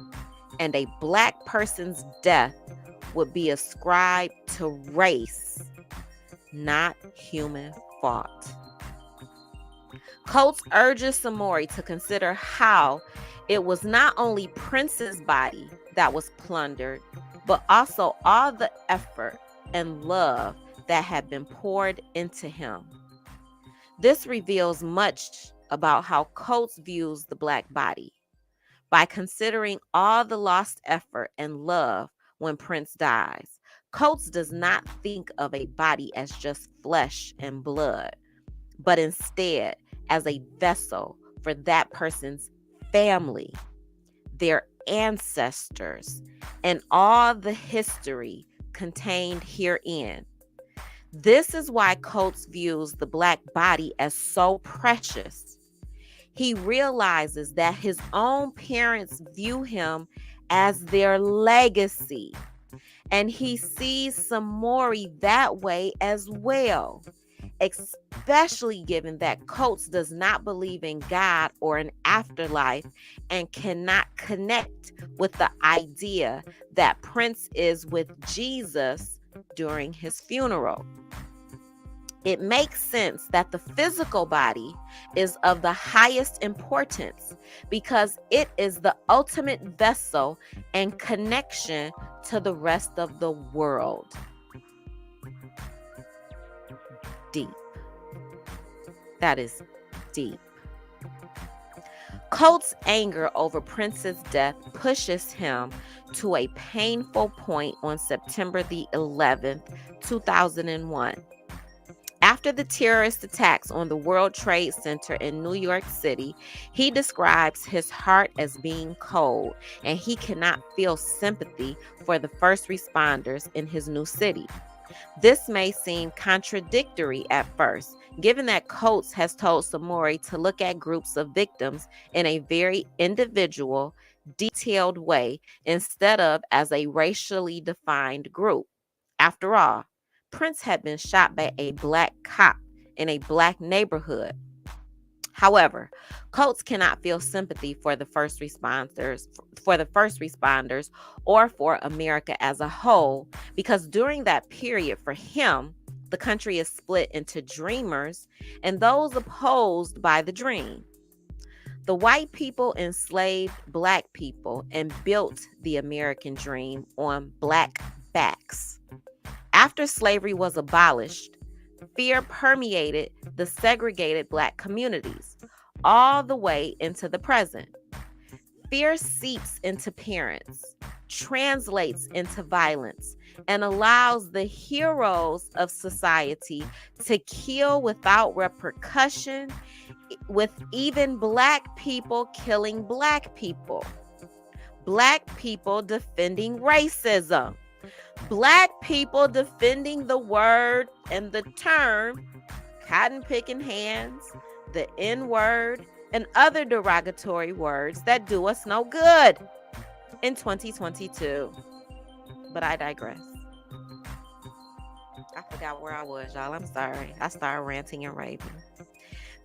and a Black person's death would be ascribed to race, not human fault. Coates urges Samori to consider how it was not only Prince's body that was plundered, but also all the effort and love that had been poured into him. This reveals much about how Coates views the Black body. By considering all the lost effort and love when Prince dies, Coates does not think of a body as just flesh and blood, but instead as a vessel for that person's family, their ancestors, and all the history contained herein. This is why Coates views the Black body as so precious. He realizes that his own parents view him as their legacy, and he sees Samori that way as well, especially given that Coates does not believe in God or an afterlife and cannot connect with the idea that Prince is with Jesus during his funeral. It makes sense that the physical body is of the highest importance because it is the ultimate vessel and connection to the rest of the world. Deep. That is deep. Coates' anger over Prince's death pushes him to a painful point on September the 11th, 2001. After the terrorist attacks on the World Trade Center in New York City, he describes his heart as being cold, and he cannot feel sympathy for the first responders in his new city. This may seem contradictory at first, given that Coates has told Samori to look at groups of victims in a very individual, detailed way instead of as a racially defined group. After all, Prince had been shot by a Black cop in a Black neighborhood. However, Coates cannot feel sympathy for the first responders or for America as a whole, because during that period for him, the country is split into dreamers and those opposed by the dream. The white people enslaved Black people and built the American dream on Black backs. After slavery was abolished, fear permeated the segregated Black communities all the way into the present. Fear seeps into parents, translates into violence, and allows the heroes of society to kill without repercussion, with even Black people killing Black people. Black people defending racism. Black people defending the word and the term cotton picking hands, the N-word, and other derogatory words that do us no good. in 2022. But I digress. I forgot where I was, y'all. I'm sorry. I started ranting and raving.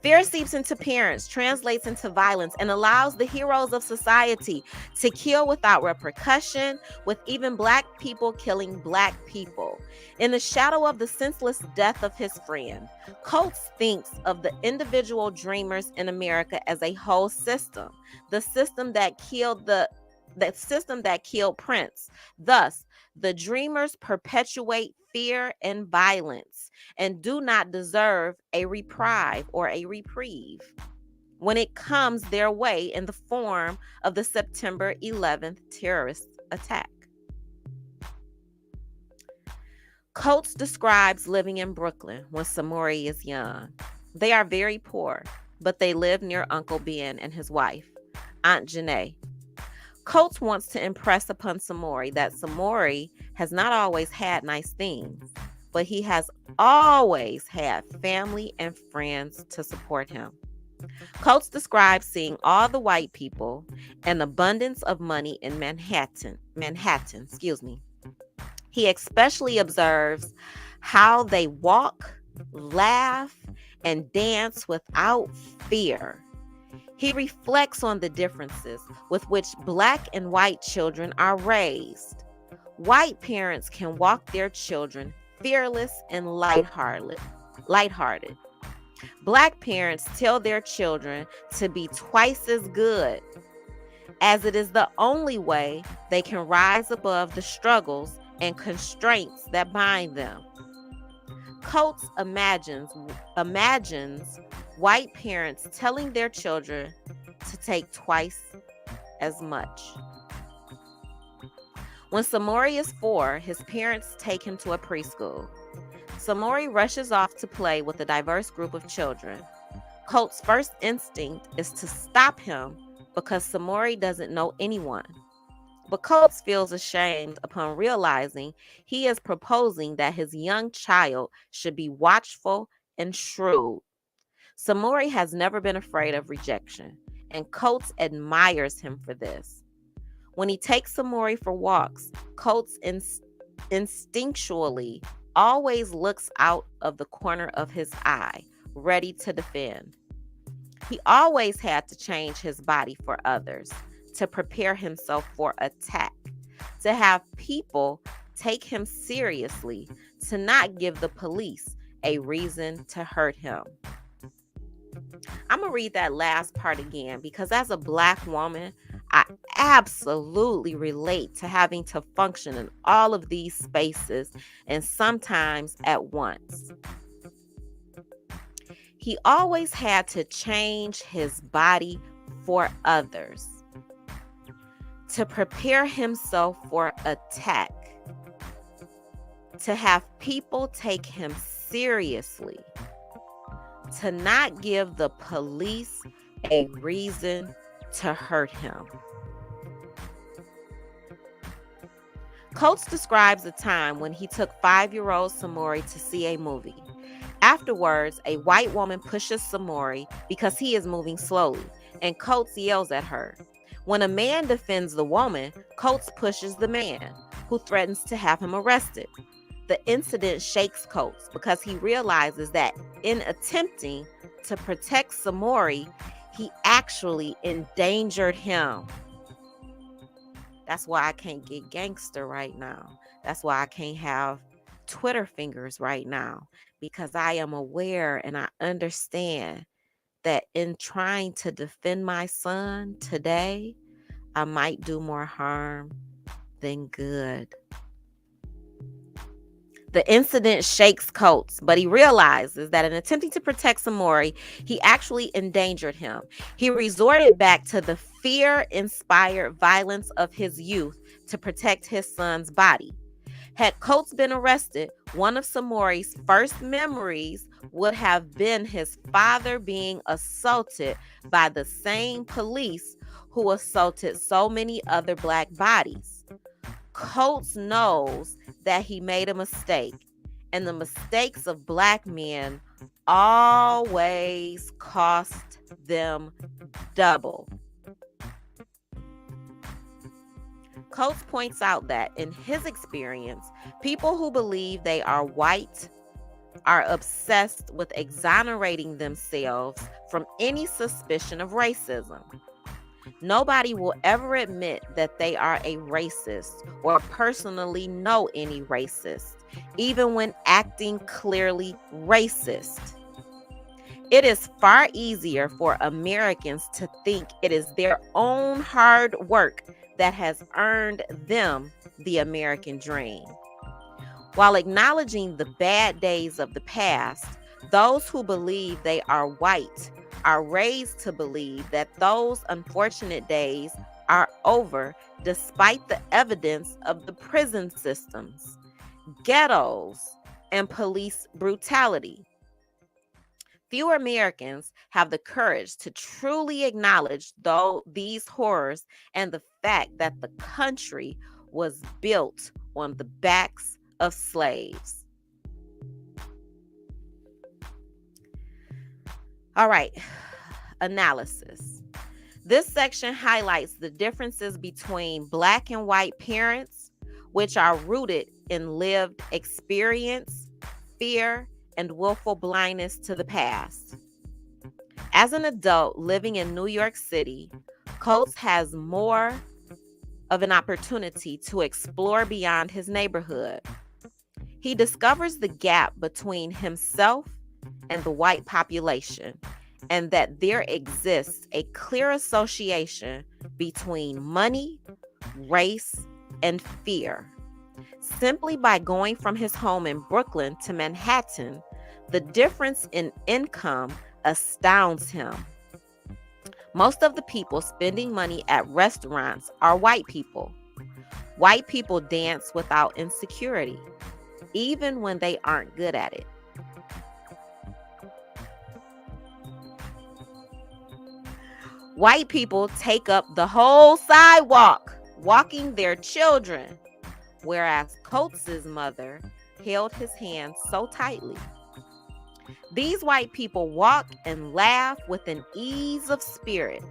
Fear seeps into parents, translates into violence, and allows the heroes of society to kill without repercussion, with even Black people killing Black people. In the shadow of the senseless death of his friend, Coates thinks of the individual dreamers in America as a whole system, the system that killed Prince. Thus, the dreamers perpetuate fear and violence and do not deserve a reprieve or a reprieve when it comes their way in the form of the September 11th terrorist attack. Coates describes living in Brooklyn when Samori is young. They are very poor, but they live near Uncle Ben and his wife, Aunt Janae. Coates wants to impress upon Samori that Samori has not always had nice things, but he has always had family and friends to support him. Coates describes seeing all the white people and abundance of money in Manhattan. He especially observes how they walk, laugh, and dance without fear. He reflects on the differences with which Black and white children are raised. White parents can walk their children fearless and lighthearted. Black parents tell their children to be twice as good, as it is the only way they can rise above the struggles and constraints that bind them. Coates imagines white parents telling their children to take twice as much. When Samori is 4, his parents take him to a preschool. Samori rushes off to play with a diverse group of children. Coates' first instinct is to stop him because Samori doesn't know anyone. But Coates feels ashamed upon realizing he is proposing that his young child should be watchful and shrewd. Samori has never been afraid of rejection, and Coates admires him for this. When he takes Samori for walks, Coates instinctually always looks out of the corner of his eye, ready to defend. He always had to change his body for others, to prepare himself for attack, to have people take him seriously, to not give the police a reason to hurt him. I'm going to read that last part again because as a Black woman, I absolutely relate to having to function in all of these spaces and sometimes at once. He always had to change his body for others, to prepare himself for attack, to have people take him seriously, to not give the police a reason to hurt him. Coates describes a time when he took 5-year-old Samori to see a movie. Afterwards, a white woman pushes Samori because he is moving slowly, and Coates yells at her. When a man defends the woman, Coates pushes the man, who threatens to have him arrested. The incident shakes Coates because he realizes that in attempting to protect Samori, he actually endangered him. That's why I can't get gangster right now. That's why I can't have Twitter fingers right now, because I am aware and I understand that in trying to defend my son today, I might do more harm than good. The incident shakes Coates, but he realizes that in attempting to protect Samori, he actually endangered him. He resorted back to the fear-inspired violence of his youth to protect his son's body. Had Coates been arrested, one of Samori's first memories would have been his father being assaulted by the same police who assaulted so many other Black bodies. Coates knows that he made a mistake, and the mistakes of Black men always cost them double. Coates points out that in his experience, people who believe they are white are obsessed with exonerating themselves from any suspicion of racism. Nobody will ever admit that they are a racist or personally know any racist, even when acting clearly racist. It is far easier for Americans to think it is their own hard work that has earned them the American dream. While acknowledging the bad days of the past, those who believe they are white are raised to believe that those unfortunate days are over, despite the evidence of the prison systems, ghettos, and police brutality. Few Americans have the courage to truly acknowledge these horrors and the fact that the country was built on the backs of slaves. All right, analysis. This section highlights the differences between Black and white parents, which are rooted in lived experience, fear, and willful blindness to the past. As an adult living in New York City, Coates has more of an opportunity to explore beyond his neighborhood. He discovers the gap between himself and the white population, and that there exists a clear association between money, race, and fear. Simply by going from his home in Brooklyn to Manhattan, the difference in income astounds him. Most of the people spending money at restaurants are white people. White people dance without insecurity, even when they aren't good at it. White people take up the whole sidewalk, walking their children, whereas Coates' mother held his hand so tightly. These white people walk and laugh with an ease of spirit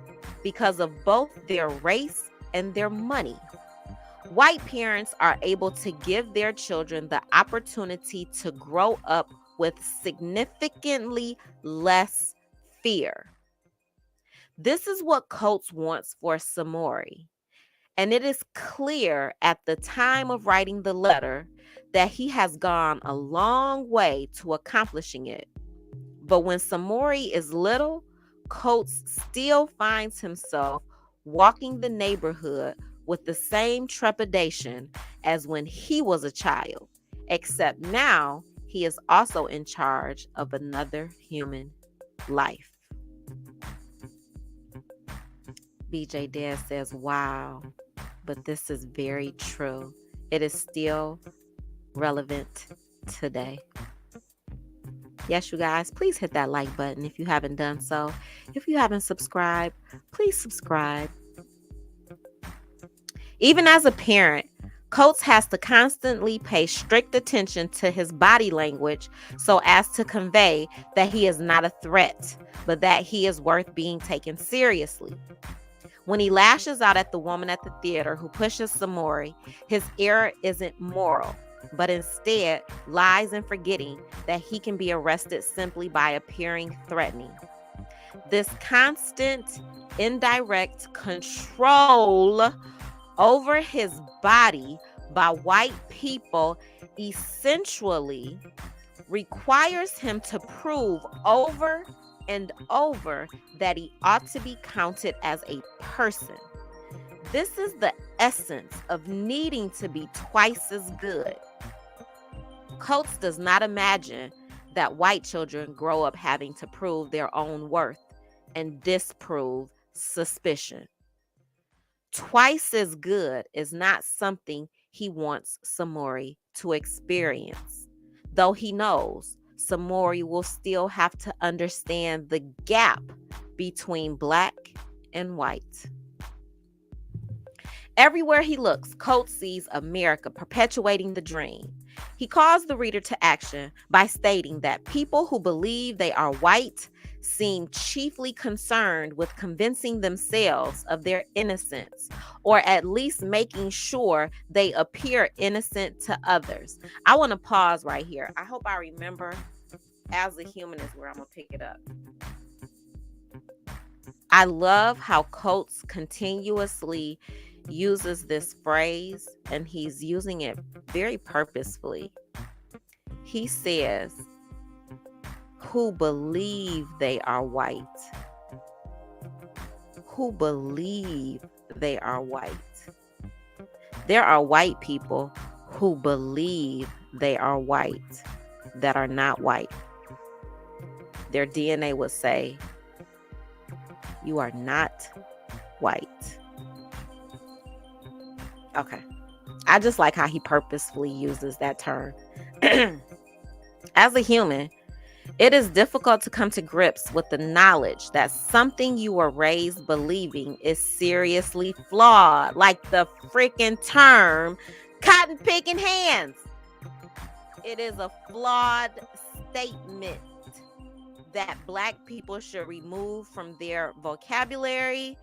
because of both their race and their money. White parents are able to give their children the opportunity to grow up with significantly less fear. This is what Coates wants for Samori. And it is clear at the time of writing the letter that he has gone a long way to accomplishing it. But when Samori is little, Coates still finds himself walking the neighborhood with the same trepidation as when he was a child, except now he is also in charge of another human life. BJ Dad says, wow, but this is very true. It is still relevant today. Yes, you guys, please hit that like button if you haven't done so. If you haven't subscribed, please subscribe. Even as a parent, Coates has to constantly pay strict attention to his body language so as to convey that he is not a threat, but that he is worth being taken seriously. When he lashes out at the woman at the theater who pushes Samori, his error isn't moral, but instead lies in forgetting that he can be arrested simply by appearing threatening. This constant, indirect control over his body by white people essentially requires him to prove over and over that he ought to be counted as a person. This is the essence of needing to be twice as good. Coates does not imagine that white children grow up having to prove their own worth and disprove suspicion. Twice as good is not something he wants Samori to experience, though he knows Samori will still have to understand the gap between Black and white. Everywhere he looks, Coates sees America perpetuating the dream. He calls the reader to action by stating that people who believe they are white seem chiefly concerned with convincing themselves of their innocence, or at least making sure they appear innocent to others. I want to pause right here. I hope I remember As a Human is where I'm going to pick it up. I love how Coates continuously uses this phrase, and he's using it very purposefully. He says, who believe they are white. Who believe they are white. There are white people who believe they are white that are not white. Their DNA would say, you are not white. Okay. I just like how he purposefully uses that term. As a human, it is difficult to come to grips with the knowledge that something you were raised believing is seriously flawed, like the freaking term cotton picking hands. It is a flawed statement that Black people should remove from their vocabulary,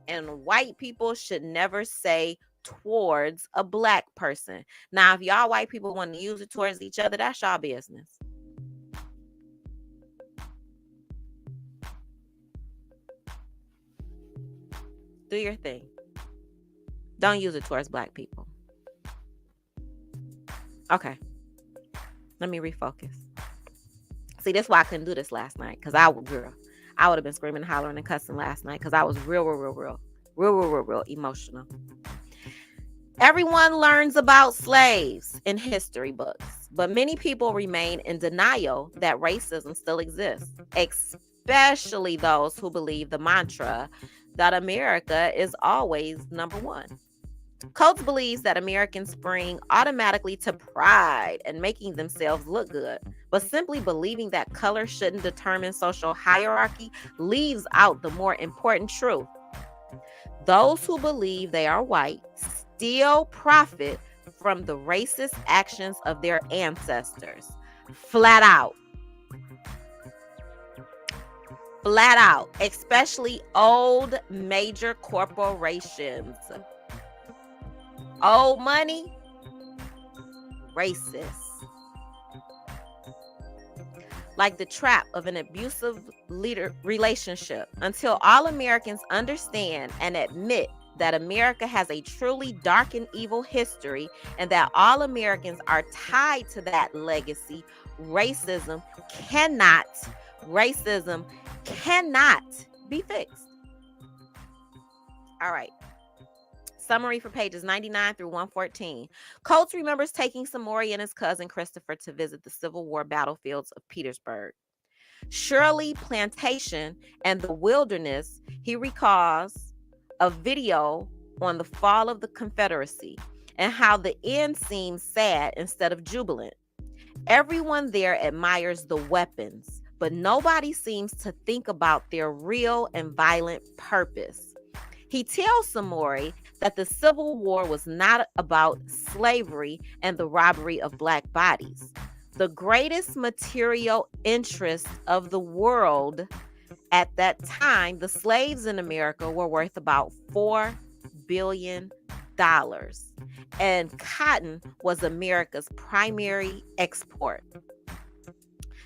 and white people should never say towards a Black person. Now, if y'all white people want to use it towards each other, that's y'all business. Do your thing. Don't use it towards Black people. Okay. Let me refocus. See, that's why I couldn't do this last night, because I would have been screaming and hollering and cussing last night, because I was real emotional. Everyone learns about slaves in history books, but many people remain in denial that racism still exists, especially those who believe the mantra that America is always number one. Coates believes that Americans spring automatically to pride and making themselves look good, but simply believing that color shouldn't determine social hierarchy leaves out the more important truth. Those who believe they are white still profit from the racist actions of their ancestors. Flat out. Flat out. Especially old major corporations. Old money, racist. Like the trap of an abusive relationship. Until all Americans understand and admit that America has a truly dark and evil history, and that all Americans are tied to that legacy, racism cannot be fixed. All right. Summary for pages 99 through 114. Coates remembers taking Samori and his cousin Christopher to visit the Civil War battlefields of Petersburg, Shirley Plantation, and the Wilderness. He recalls a video on the fall of the Confederacy and how the end seems sad instead of jubilant. Everyone there admires the weapons, but nobody seems to think about their real and violent purpose. He tells Samori that the Civil War was not about slavery and the robbery of Black bodies. The greatest material interest of the world at that time, the slaves in America were worth about $4 billion. And cotton was America's primary export.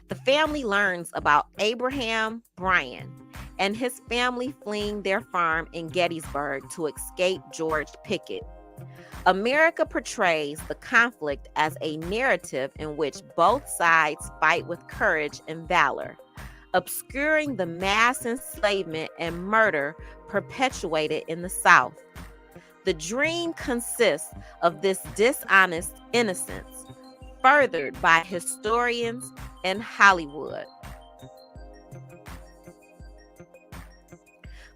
The family learns about Abraham Bryan and his family fleeing their farm in Gettysburg to escape George Pickett. America portrays the conflict as a narrative in which both sides fight with courage and valor, obscuring the mass enslavement and murder perpetuated in the South. The dream consists of this dishonest innocence, furthered by historians and Hollywood.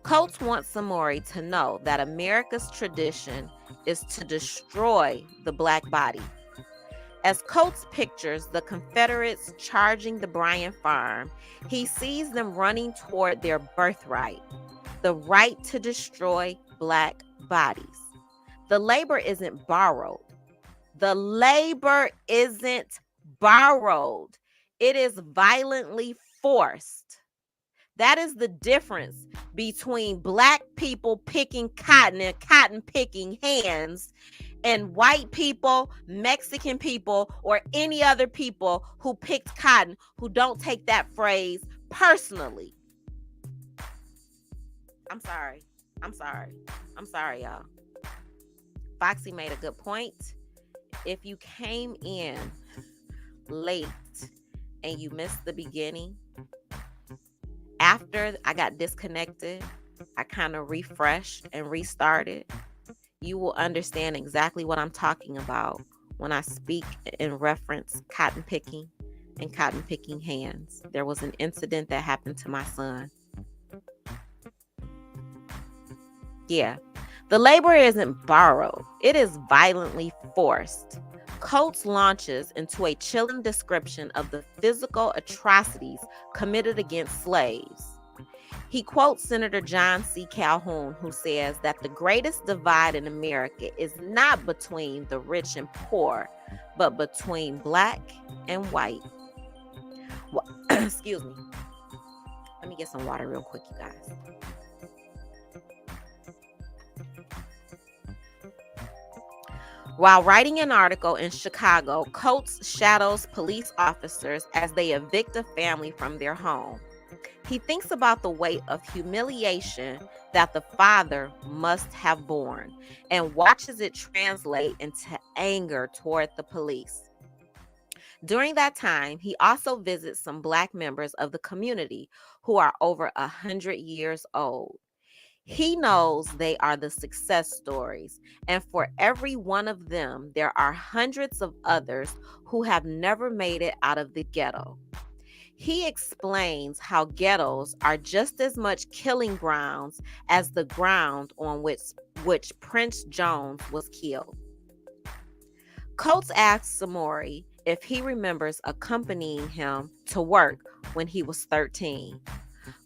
Coates wants Samori to know that America's tradition is to destroy the Black body. As Coates pictures the Confederates charging the Bryan farm, he sees them running toward their birthright, the right to destroy Black bodies. The labor isn't borrowed. The labor isn't borrowed. It is violently forced. That is the difference between black people picking cotton and cotton picking hands and white people, Mexican people, or any other people who picked cotton who don't take that phrase personally. I'm sorry, y'all. Foxy made a good point. If you came in late and you missed the beginning, after I got disconnected, I kind of refreshed and restarted. You will understand exactly what I'm talking about when I speak in reference cotton picking and cotton picking hands. There was an incident that happened to my son. Yeah, the labor isn't borrowed. It is violently forced. Coates launches into a chilling description of the physical atrocities committed against slaves. He quotes Senator John C. Calhoun, who says that the greatest divide in America is not between the rich and poor, but between black and white. Well, excuse me. Let me get some water real quick, you guys. While writing an article in Chicago, Coates shadows police officers as they evict a family from their home. He thinks about the weight of humiliation that the father must have borne and watches it translate into anger toward the police. During that time, he also visits some black members of the community who are over 100 years old. He knows they are the success stories, and for every one of them, there are hundreds of others who have never made it out of the ghetto. He explains how ghettos are just as much killing grounds as the ground on which Prince Jones was killed. Coates asks Samori if he remembers accompanying him to work when he was 13.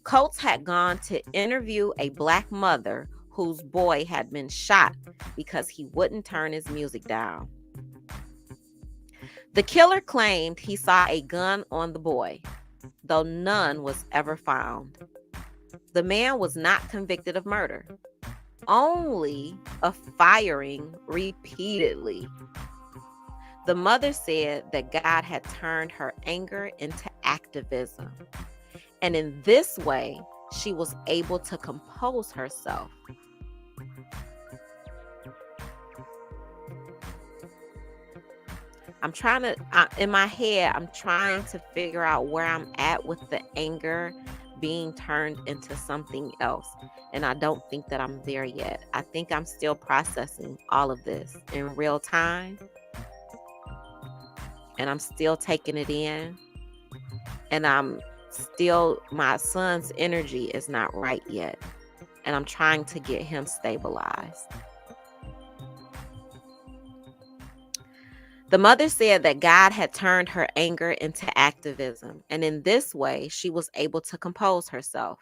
Coates had gone to interview a black mother whose boy had been shot because he wouldn't turn his music down. The killer claimed he saw a gun on the boy, though none was ever found. The man was not convicted of murder, only of firing repeatedly. The mother said that God had turned her anger into activism. And in this way, she was able to compose herself. In my head, I'm trying to figure out where I'm at with the anger being turned into something else. And I don't think that I'm there yet. I think I'm still processing all of this in real time. And I'm still taking it in. And my son's energy is not right yet. And I'm trying to get him stabilized. The mother said that God had turned her anger into activism, and in this way, she was able to compose herself.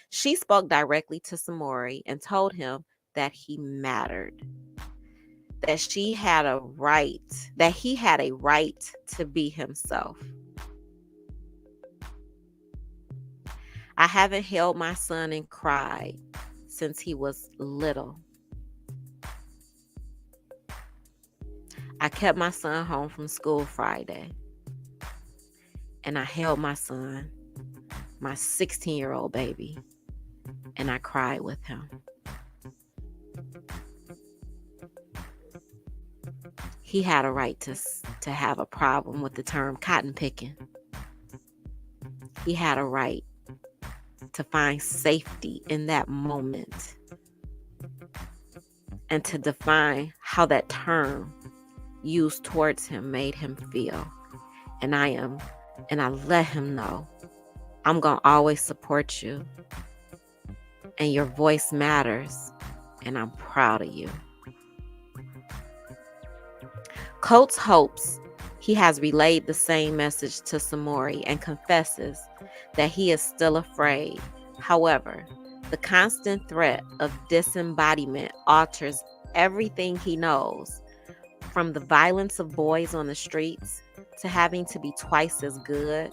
She spoke directly to Samori and told him that he mattered, that he had a right to be himself. I haven't held my son and cried since he was little. I kept my son home from school Friday, and I held my son, my 16-year-old baby, and I cried with him. He had a right to have a problem with the term cotton picking. He had a right to find safety in that moment and to define how that term used towards him made him feel. And I let him know, I'm going to always support you, and your voice matters, and I'm proud of you. Coates hopes he has relayed the same message to Samori and confesses that he is still afraid. However, the constant threat of disembodiment alters everything he knows, from the violence of boys on the streets to having to be twice as good,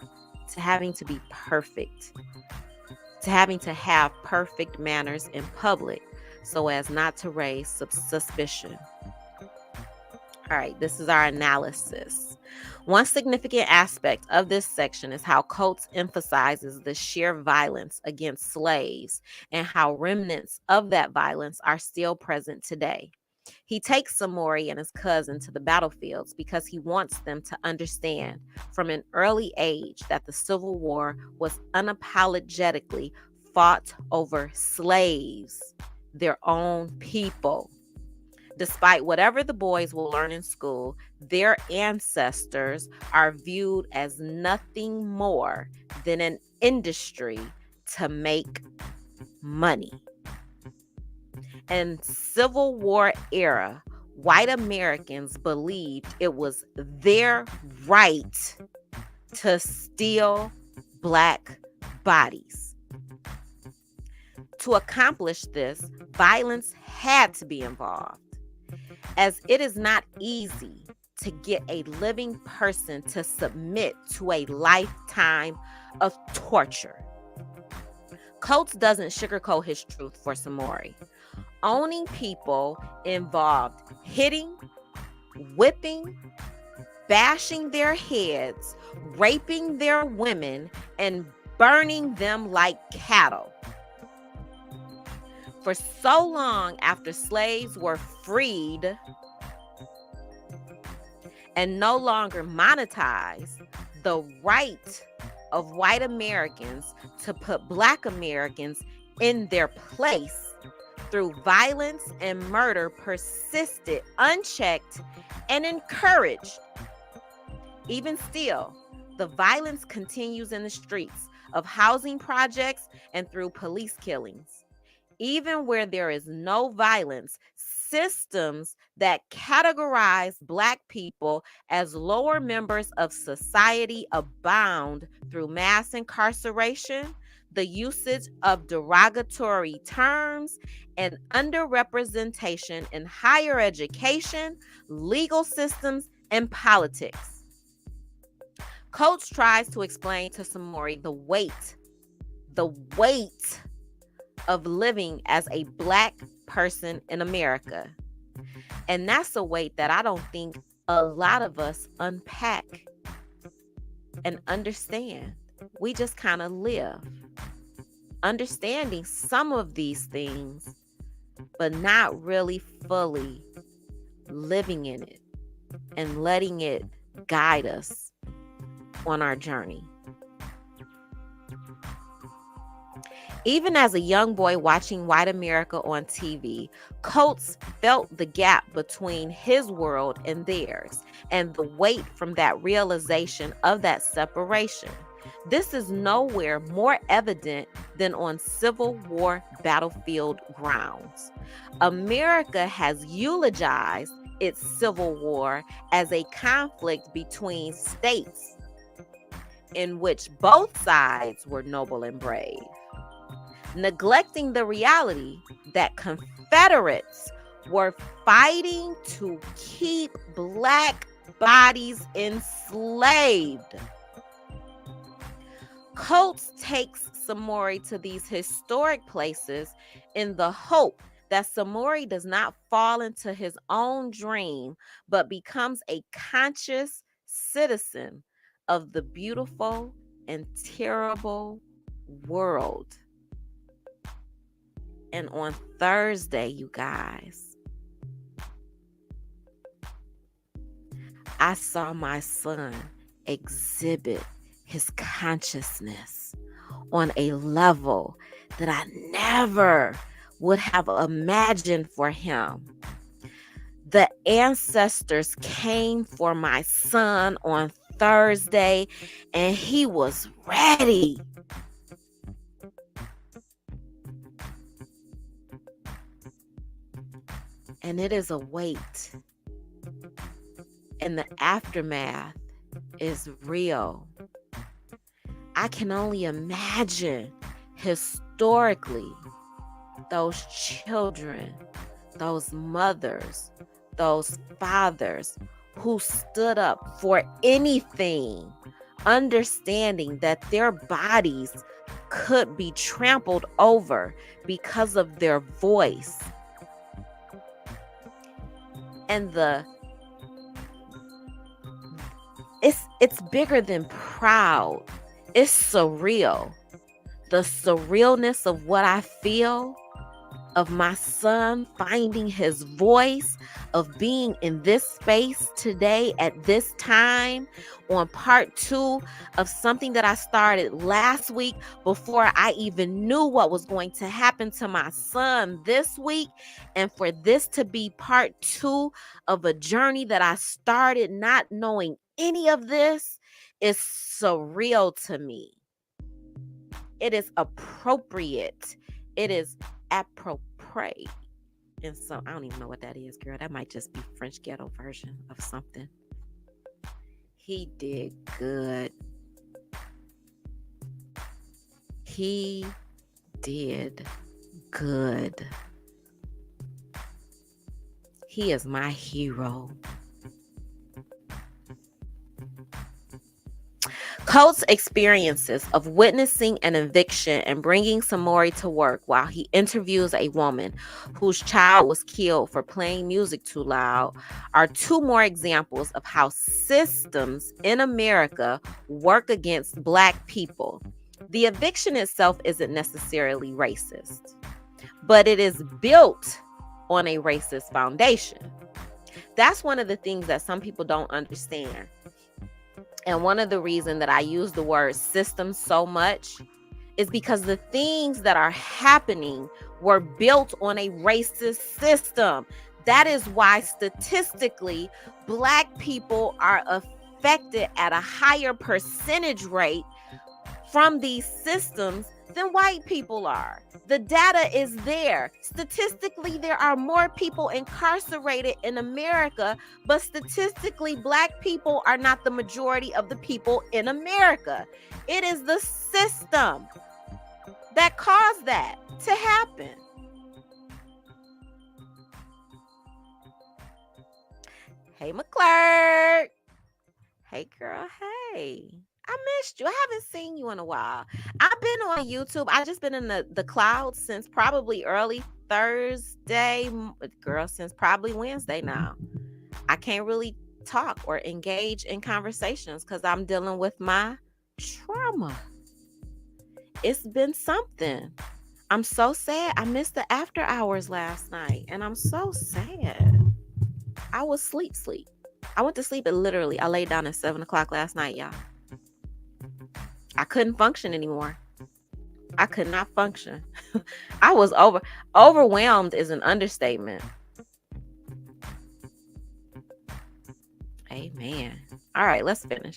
to having to be perfect, to having to have perfect manners in public so as not to raise suspicion. All right, this is our analysis. One significant aspect of this section is how Coates emphasizes the sheer violence against slaves and how remnants of that violence are still present today. He takes Samori and his cousin to the battlefields because he wants them to understand from an early age that the Civil War was unapologetically fought over slaves, their own people. Despite whatever the boys will learn in school, their ancestors are viewed as nothing more than an industry to make money. In Civil War era, white Americans believed it was their right to steal black bodies. To accomplish this, violence had to be involved, as it is not easy to get a living person to submit to a lifetime of torture. Coates doesn't sugarcoat his truth for Samori. Owning people involved hitting, whipping, bashing their heads, raping their women, and burning them like cattle. For so long after slaves were freed and no longer monetized, the right of white Americans to put black Americans in their place through violence and murder persisted unchecked and encouraged. Even still, the violence continues in the streets of housing projects and through police killings. Even where there is no violence, systems that categorize black people as lower members of society abound through mass incarceration, the usage of derogatory terms, and underrepresentation in higher education, legal systems, and politics. Coates tries to explain to Samori the weight of living as a black person in America. And that's a weight that I don't think a lot of us unpack and understand. We just kind of live, understanding some of these things, but not really fully living in it and letting it guide us on our journey. Even as a young boy watching white America on TV, Coates felt the gap between his world and theirs and the weight from that realization of that separation. This is nowhere more evident than on Civil War battlefield grounds. America has eulogized its Civil War as a conflict between states in which both sides were noble and brave, neglecting the reality that Confederates were fighting to keep black bodies enslaved. Coates takes Samori to these historic places in the hope that Samori does not fall into his own dream, but becomes a conscious citizen of the beautiful and terrible world. And on Thursday, you guys, I saw my son exhibit his consciousness on a level that I never would have imagined for him. The ancestors came for my son on Thursday, and he was ready. And it is a weight. And the aftermath is real. I can only imagine historically those children those mothers, those fathers who stood up for anything, understanding that their bodies could be trampled over because of their voice. And it's bigger than proud. It's surreal. The surrealness of what I feel, of my son finding his voice, of being in this space today at this time on part 2 of something that I started last week before I even knew what was going to happen to my son this week. And for this to be part 2 of a journey that I started not knowing any of this is surreal to me. It is appropriate. It is appropriate. And so I don't even know what that is, girl. That might just be French ghetto version of something. He did good. He did good. He is my hero. Coates' experiences of witnessing an eviction and bringing Samori to work while he interviews a woman whose child was killed for playing music too loud are 2 more examples of how systems in America work against Black people. The eviction itself isn't necessarily racist, but it is built on a racist foundation. That's one of the things that some people don't understand. And one of the reasons that I use the word system so much is because the things that are happening were built on a racist system. That is why statistically, Black people are affected at a higher percentage rate from these systems than white people are. The data is there. Statistically, there are more people incarcerated in America, but statistically, Black people are not the majority of the people in America. It is the system that caused that to happen. Hey, McClurk. Hey, girl. Hey. I missed you. I haven't seen you in a while. I've been on YouTube. I've just been in the cloud since probably early Thursday. Girl, since probably Wednesday now. I can't really talk or engage in conversations because I'm dealing with my trauma. It's been something. I'm so sad. I missed the after hours last night, and I'm so sad. I was sleep. I went to sleep at literally, I laid down at 7 o'clock last night, y'all. I couldn't function anymore. I could not function. I was overwhelmed is an understatement. Amen. All right, let's finish.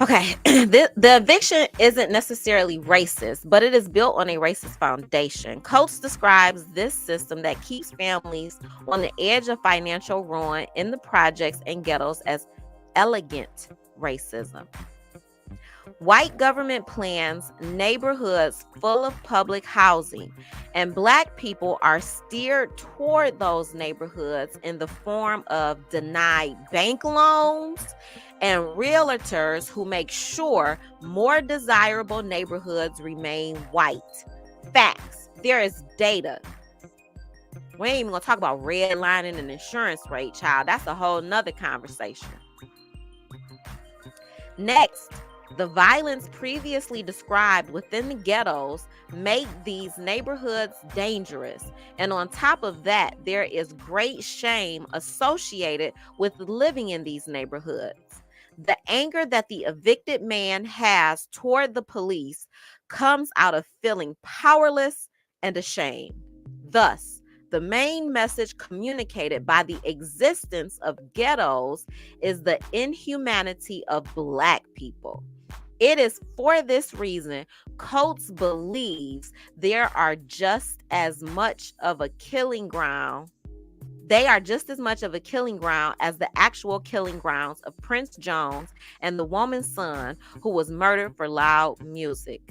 Okay, the eviction isn't necessarily racist, but it is built on a racist foundation. Coates describes this system that keeps families on the edge of financial ruin in the projects and ghettos as elegant racism. White government plans neighborhoods full of public housing, and Black people are steered toward those neighborhoods in the form of denied bank loans and realtors who make sure more desirable neighborhoods remain white. Facts. There is data. We ain't even gonna talk about redlining and insurance rate, child. That's a whole nother conversation. Next, the violence previously described within the ghettos make these neighborhoods dangerous. And on top of that, there is great shame associated with living in these neighborhoods. The anger that the evicted man has toward the police comes out of feeling powerless and ashamed. Thus, the main message communicated by the existence of ghettos is the inhumanity of Black people. It is for this reason Coates believes there are just as much of a killing ground. They are just as much of a killing ground as the actual killing grounds of Prince Jones and the woman's son who was murdered for loud music.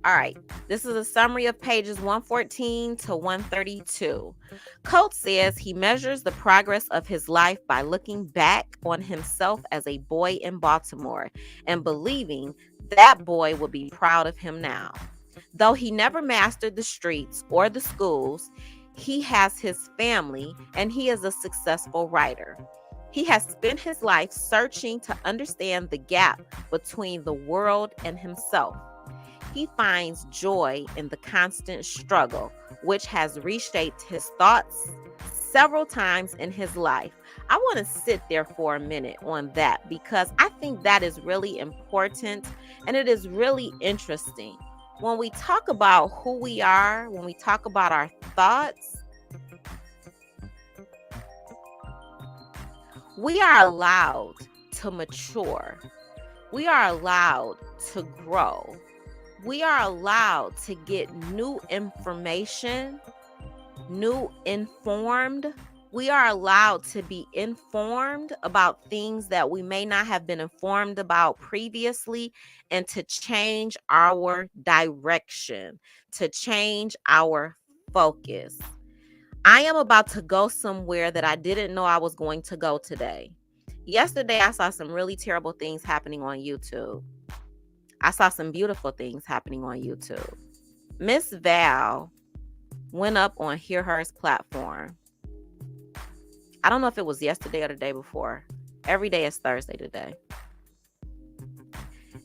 All right, this is a summary of pages 114 to 132. Coates says he measures the progress of his life by looking back on himself as a boy in Baltimore and believing that boy will be proud of him now. Though he never mastered the streets or the schools, he has his family and he is a successful writer. He has spent his life searching to understand the gap between the world and himself. He finds joy in the constant struggle, which has reshaped his thoughts several times in his life. I want to sit there for a minute on that because I think that is really important and it is really interesting. When we talk about who we are, when we talk about our thoughts, we are allowed to mature. We are allowed to grow. We are allowed to get new information, new informed. We are allowed to be informed about things that we may not have been informed about previously and to change our direction, to change our focus. I am about to go somewhere that I didn't know I was going to go today. Yesterday, I saw some really terrible things happening on YouTube. I saw some beautiful things happening on YouTube. Miss Val went up on Hear Her's platform. I don't know if it was yesterday or the day before. Every day is Thursday today.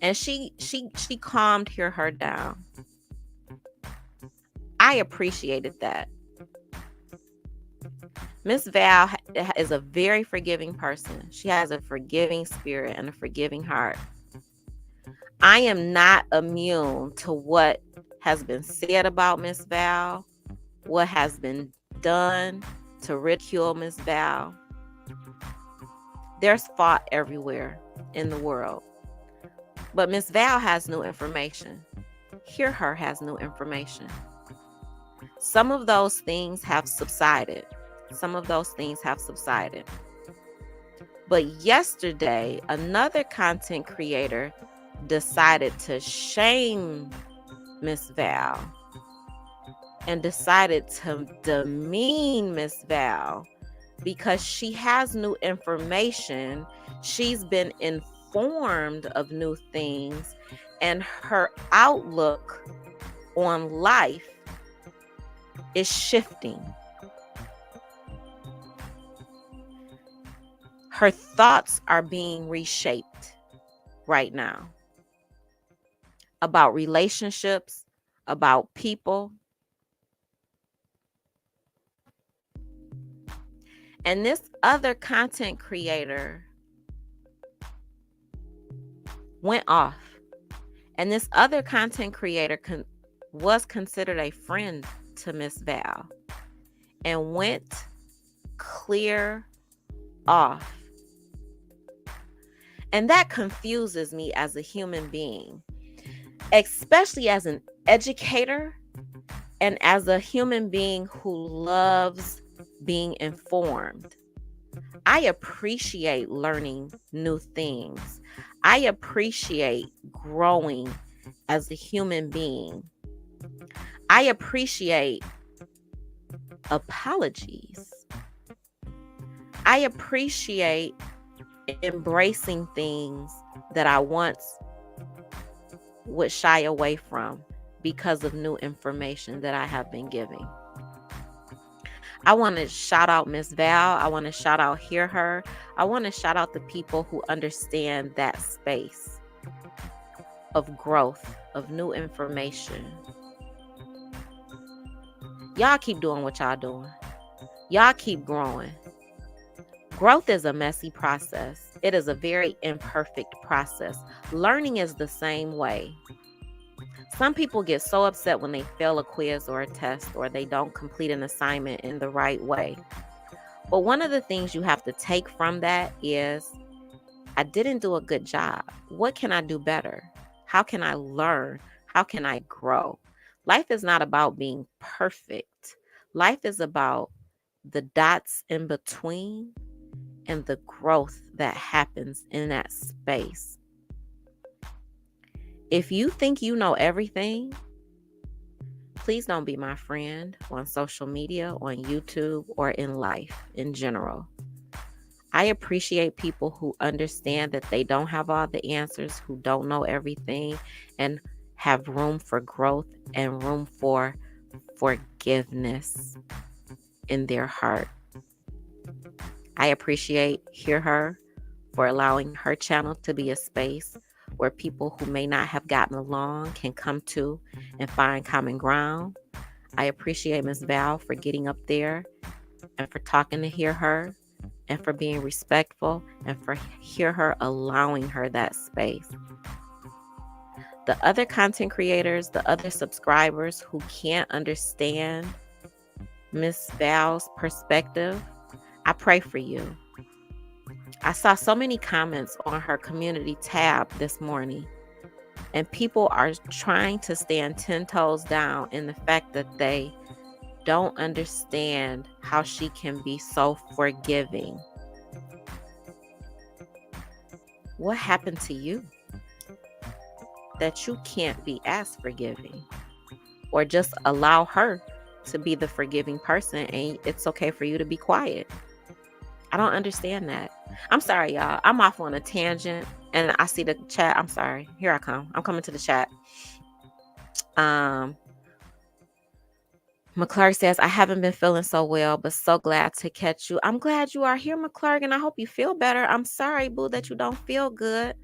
And she calmed Hear Her down. I appreciated that. Miss Val is a very forgiving person. She has a forgiving spirit and a forgiving heart. I am not immune to what has been said about Miss Val, what has been done to ridicule Miss Val. There's fault everywhere in the world. But Miss Val has new information. Hear Her has new information. Some of those things have subsided. But yesterday, another content creator decided to shame Miss Val and decided to demean Miss Val because she has new information. She's been informed of new things, and her outlook on life is shifting. Her thoughts are being reshaped right now about relationships, about people. And this other content creator went off. And this other content creator was considered a friend to Miss Val and went clear off. And that confuses me as a human being, especially as an educator and as a human being who loves being informed. I appreciate learning new things. I appreciate growing as a human being. I appreciate apologies. I appreciate embracing things that I once would shy away from because of new information that I have been giving. I want to shout out Miss Val. I want to shout out Hear Her. I want to shout out the people who understand that space of growth, of new information. Y'all keep doing what y'all doing. Y'all keep growing. Growth is a messy process. It is a very imperfect process. Learning is the same way. Some people get so upset when they fail a quiz or a test or they don't complete an assignment in the right way. But one of the things you have to take from that is, I didn't do a good job. What can I do better? How can I learn? How can I grow? Life is not about being perfect. Life is about the dots in between and the growth that happens in that space. If you think you know everything, please don't be my friend on social media, on YouTube, or in life in general. I appreciate people who understand that they don't have all the answers, who don't know everything, and have room for growth and room for forgiveness in their heart. I appreciate Hear Her for allowing her channel to be a space where people who may not have gotten along can come to and find common ground. I appreciate Ms. Val for getting up there and for talking to Hear Her and for being respectful and for Hear Her allowing her that space. The other content creators, the other subscribers who can't understand Ms. Val's perspective, I pray for you. I saw so many comments on her community tab this morning, and people are trying to stand 10 toes down in the fact that they don't understand how she can be so forgiving. What happened to you that you can't be as forgiving, or just allow her to be the forgiving person and it's okay for you to be quiet? I don't understand that. I'm sorry, y'all. I'm off on a tangent and I see the chat. I'm sorry. Here I come. I'm coming to the chat. McClurg says, I haven't been feeling so well, but so glad to catch you. I'm glad you are here, McClurg, and I hope you feel better. I'm sorry, boo, that you don't feel good.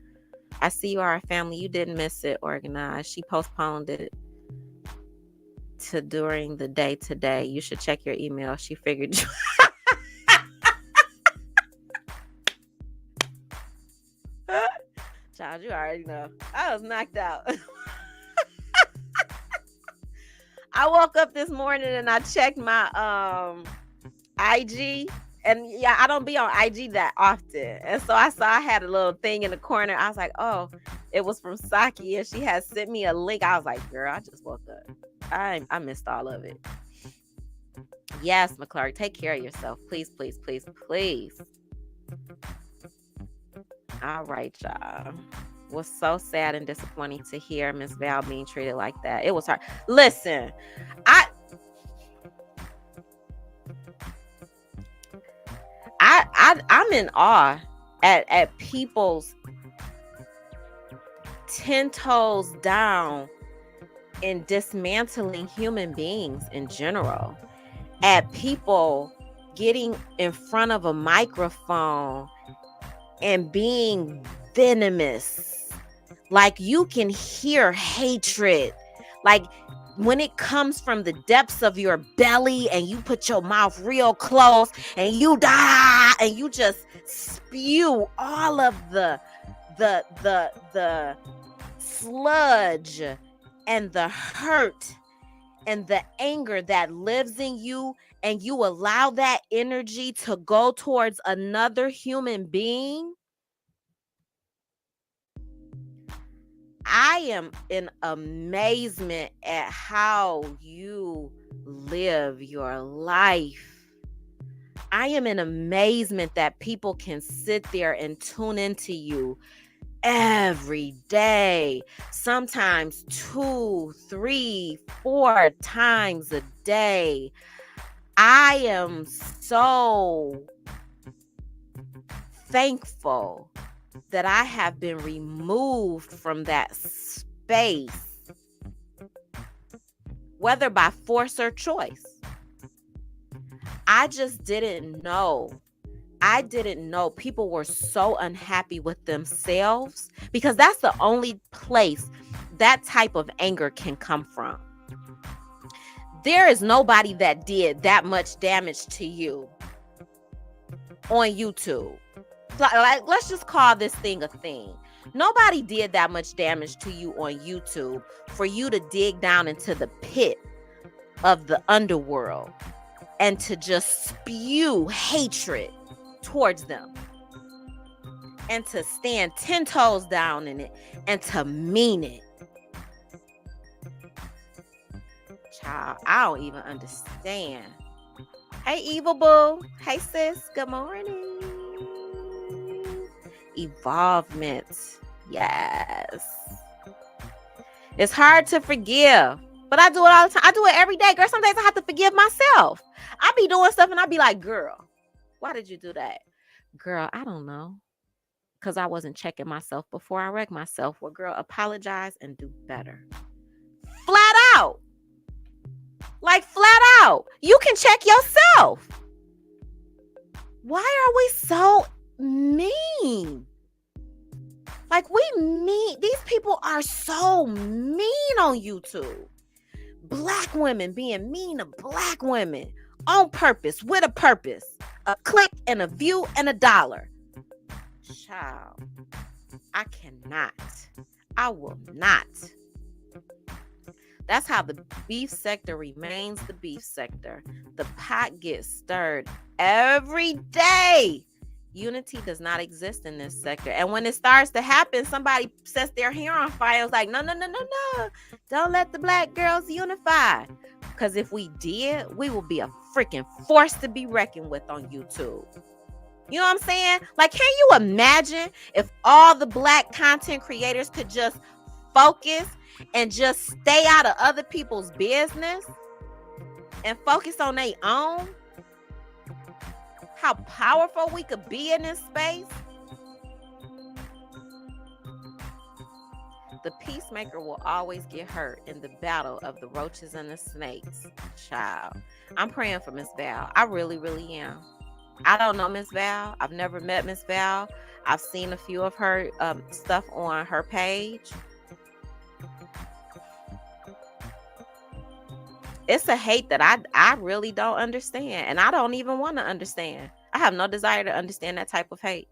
I see you are a family. You didn't miss it, Organized. She postponed it to during the day today. You should check your email. She figured you. Child, you already know. I was knocked out. I woke up this morning and I checked my IG. And yeah, I don't be on IG that often. And so I saw I had a little thing in the corner. I was like, oh, it was from Saki. And she had sent me a link. I was like, girl, I just woke up. I missed all of it. Yes, McClurg, take care of yourself. Please, please, please, please. All right, y'all. It was so sad and disappointing to hear Miss Val being treated like that. It was hard. Listen, I'm in awe at people's 10 toes down in dismantling human beings in general. At people getting in front of a microphone and being venomous. Like, you can hear hatred. Like, when it comes from the depths of your belly and you put your mouth real close and you die and you just spew all of the sludge and the hurt and the anger that lives in you, and you allow that energy to go towards another human being. I am in amazement at how you live your life. I am in amazement that people can sit there and tune into you every day, sometimes 2, 3, 4 times a day. I am so thankful that I have been removed from that space, whether by force or choice. I just didn't know. I didn't know people were so unhappy with themselves, because that's the only place that type of anger can come from. There is nobody that did that much damage to you on YouTube. Like, let's just call this thing a thing. Nobody did that much damage to you on YouTube for you to dig down into the pit of the underworld and to just spew hatred towards them and to stand 10 toes down in it and to mean it. Child, I don't even understand. Hey, Evil Boo. Hey, sis. Good morning. Evolvement. Yes. It's hard to forgive, But I do it all the time. I do it every day, girl. Some days I have to forgive myself. I be doing stuff and I be like, girl, why did you do that? Girl, I don't know. Because I wasn't checking myself before I wrecked myself. Well, girl, apologize and do better. Flat out. Like, flat out. You can check yourself. Why are we so mean? Like, these people are so mean on YouTube. Black women being mean to black women on purpose, with a purpose. A click and a view and $1. Child, I cannot. I will not. That's how the beef sector remains the beef sector. The pot gets stirred every day. Unity does not exist in this sector. And when it starts to happen, somebody sets their hair on fire. It's like, no. Don't let the black girls unify. Because if we did, we will be a freaking force to be reckoned with on YouTube. You know what I'm saying? Like, can you imagine if all the black content creators could just focus and just stay out of other people's business and focus on their own? How powerful we could be in this space. The peacemaker will always get hurt in the battle of the roaches and the snakes. Child, I'm praying for Miss Val. I really, really am. I don't know Miss Val. I've never met Miss Val. I've seen a few of her stuff on her page. It's a hate that I really don't understand. And I don't even want to understand. I have no desire to understand that type of hate.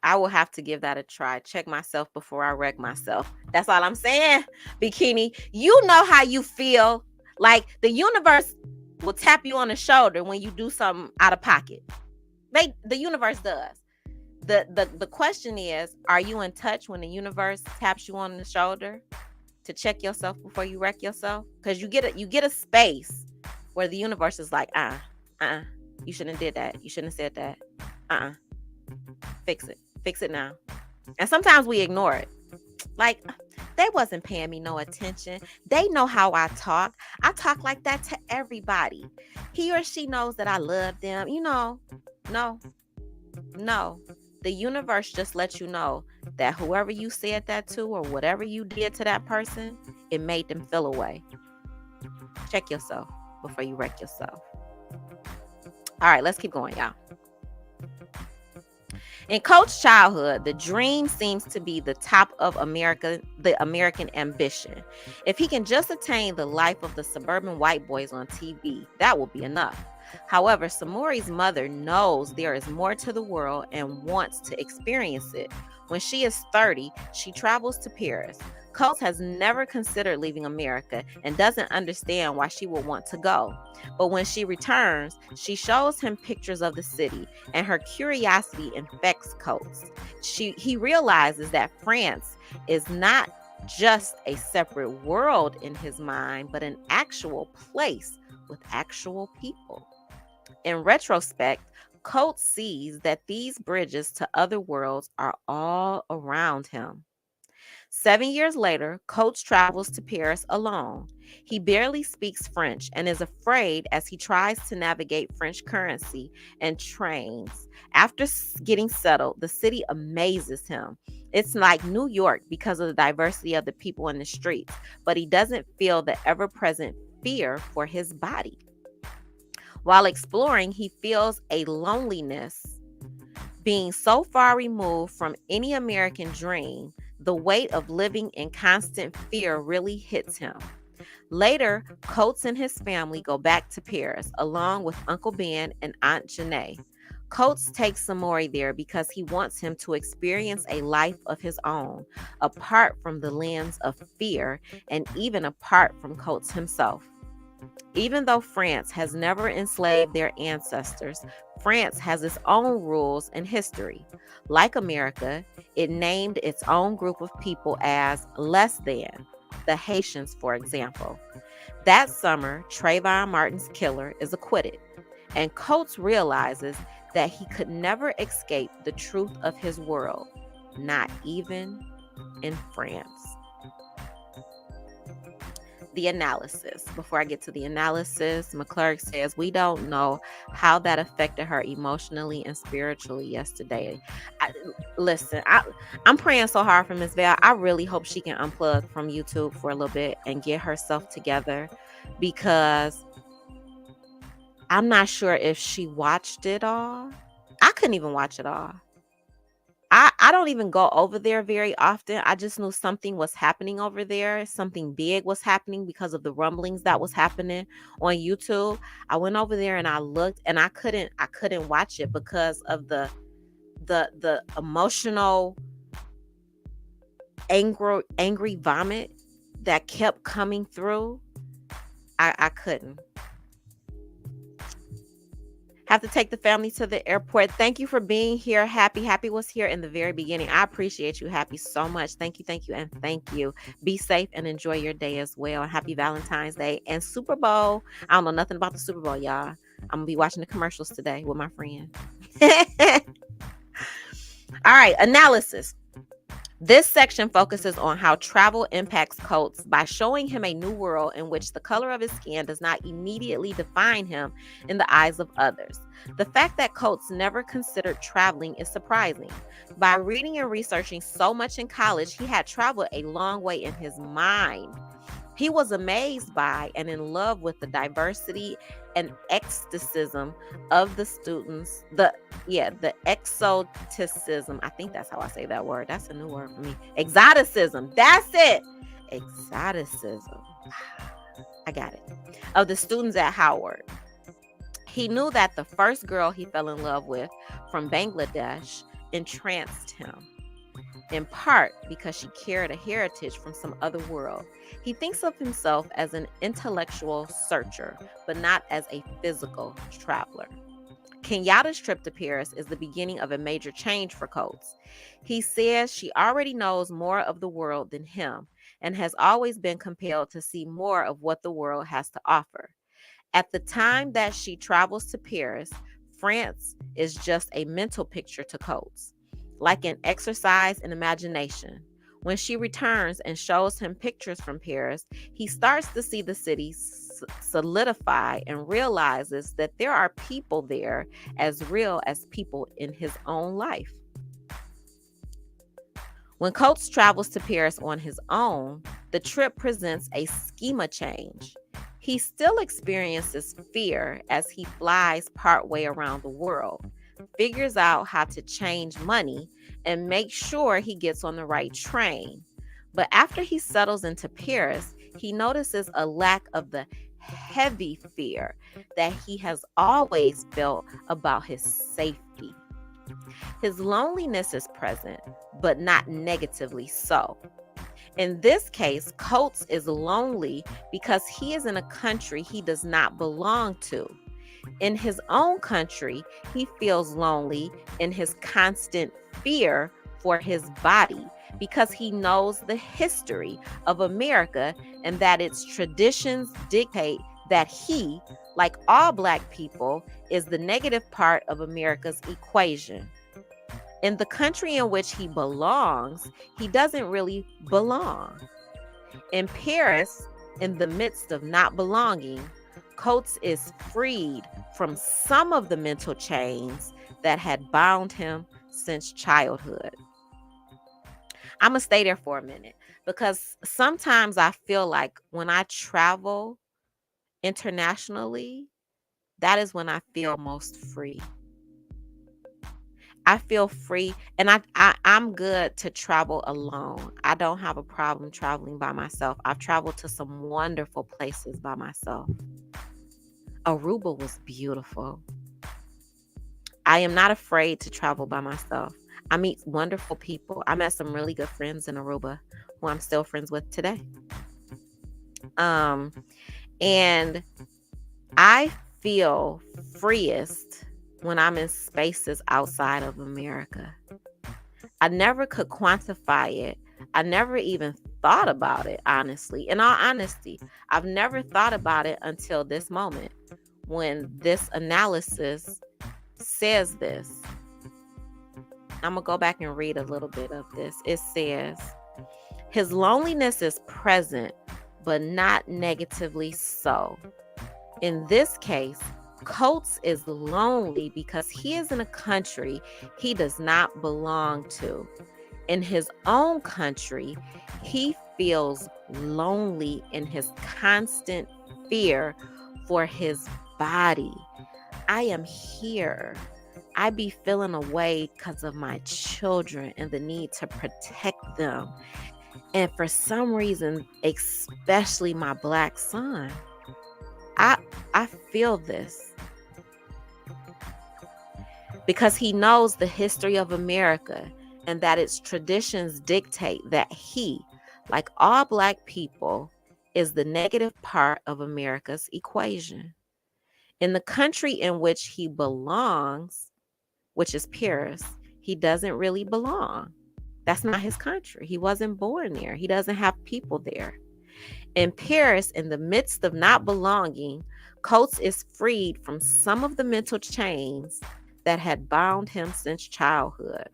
I will have to give that a try. Check myself before I wreck myself. That's all I'm saying. Bikini, you know how you feel. Like the universe will tap you on the shoulder when you do something out of pocket. The universe does. The question is, are you in touch when the universe taps you on the shoulder to check yourself before you wreck yourself? Because you get a space where the universe is like, you shouldn't have did that. You shouldn't have said that. Fix it now. And sometimes we ignore it. Like, they wasn't paying me no attention. They know how I talk. I talk like that to everybody. He or she knows that I love them. You know, no. The universe just lets you know that whoever you said that to or whatever you did to that person, it made them feel away. Check yourself before you wreck yourself. All right, let's keep going, y'all. In Coach's childhood, the dream seems to be the top of the American ambition. If he can just attain the life of the suburban white boys on TV, that will be enough. However, Samori's mother knows there is more to the world and wants to experience it. When she is 30, she travels to Paris. Coates has never considered leaving America and doesn't understand why she would want to go. But when she returns, she shows him pictures of the city, and her curiosity infects Coates. He realizes that France is not just a separate world in his mind, but an actual place with actual people. In retrospect, Coates sees that these bridges to other worlds are all around him. 7 years later, Coates travels to Paris alone. He barely speaks French and is afraid as he tries to navigate French currency and trains. After getting settled, the city amazes him. It's like New York because of the diversity of the people in the streets, but he doesn't feel the ever-present fear for his body. While exploring, he feels a loneliness. Being so far removed from any American dream, the weight of living in constant fear really hits him. Later, Coates and his family go back to Paris, along with Uncle Ben and Aunt Janae. Coates takes Samori there because he wants him to experience a life of his own, apart from the lens of fear and even apart from Coates himself. Even though France has never enslaved their ancestors, France has its own rules and history. Like America, it named its own group of people as less than, the Haitians, for example. That summer, Trayvon Martin's killer is acquitted, and Coates realizes that he could never escape the truth of his world, not even in France. The analysis. Before I get to the analysis, McClurg says, we don't know how that affected her emotionally and spiritually yesterday. Listen, I'm praying so hard for Miss Val. I really hope she can unplug from YouTube for a little bit and get herself together, because I'm not sure if she watched it all. I couldn't even watch it all. I don't even go over there very often. I just knew something was happening over there. Something big was happening because of the rumblings that was happening on YouTube. I went over there and I looked, and I couldn't watch it because of the emotional angry vomit that kept coming through. I couldn't. Have to take the family to the airport. Thank you for being here. Happy was here in the very beginning. I appreciate you, Happy, so much. Thank you, and thank you. Be safe and enjoy your day as well. Happy Valentine's Day and Super Bowl. I don't know nothing about the Super Bowl, y'all. I'm gonna be watching the commercials today with my friend. All right, analysis. This section focuses on how travel impacts Coates by showing him a new world in which the color of his skin does not immediately define him in the eyes of others. The fact that Coates never considered traveling is surprising. By reading and researching so much in college, he had traveled a long way in his mind. He was amazed by and in love with the diversity and ecstaticism of the students. The exoticism. I think that's how I say that word. That's a new word for me. Exoticism. That's it. Exoticism. I got it. Of the students at Howard. He knew that the first girl he fell in love with from Bangladesh entranced him, in part because she carried a heritage from some other world. He thinks of himself as an intellectual searcher, but not as a physical traveler. Kenyatta's trip to Paris is the beginning of a major change for Coates. He says she already knows more of the world than him and has always been compelled to see more of what the world has to offer. At the time that she travels to Paris, France is just a mental picture to Coates, like an exercise in imagination. When she returns and shows him pictures from Paris, he starts to see the city solidify and realizes that there are people there as real as people in his own life. When Coates travels to Paris on his own, the trip presents a schema change. He still experiences fear as he flies partway around the world, figures out how to change money, and makes sure he gets on the right train. But after he settles into Paris, he notices a lack of the heavy fear that he has always felt about his safety. His loneliness is present, but not negatively so. In this case, Coates is lonely because he is in a country he does not belong to. In his own country, he feels lonely in his constant fear for his body because he knows the history of America and that its traditions dictate that he, like all Black people, is the negative part of America's equation. In the country in which he belongs, he doesn't really belong. In Paris, in the midst of not belonging, Coates is freed from some of the mental chains that had bound him since childhood. I'm going to stay there for a minute because sometimes I feel like when I travel internationally, that is when I feel most free. I feel free, and I'm good to travel alone. I don't have a problem traveling by myself. I've traveled to some wonderful places by myself. Aruba was beautiful. I am not afraid to travel by myself. I meet wonderful people. I met some really good friends in Aruba who I'm still friends with today. And I feel freest when I'm in spaces outside of America. I never could quantify it. I never even thought about it, honestly. In all honesty, I've never thought about it until this moment when this analysis says this. I'm going to go back and read a little bit of this. It says, His loneliness is present, but not negatively so. In this case, Coates is lonely because he is in a country he does not belong to. In his own country, he feels lonely in his constant fear for his body. I am here. I be feeling away because of my children and the need to protect them. And for some reason, especially my black son, I feel this because he knows the history of America and that its traditions dictate that he, like all black people, is the negative part of America's equation. In the country in which he belongs, which is Paris, he doesn't really belong. That's not his country. He wasn't born there. He doesn't have people there. In Paris, in the midst of not belonging, Coates is freed from some of the mental chains that had bound him since childhood.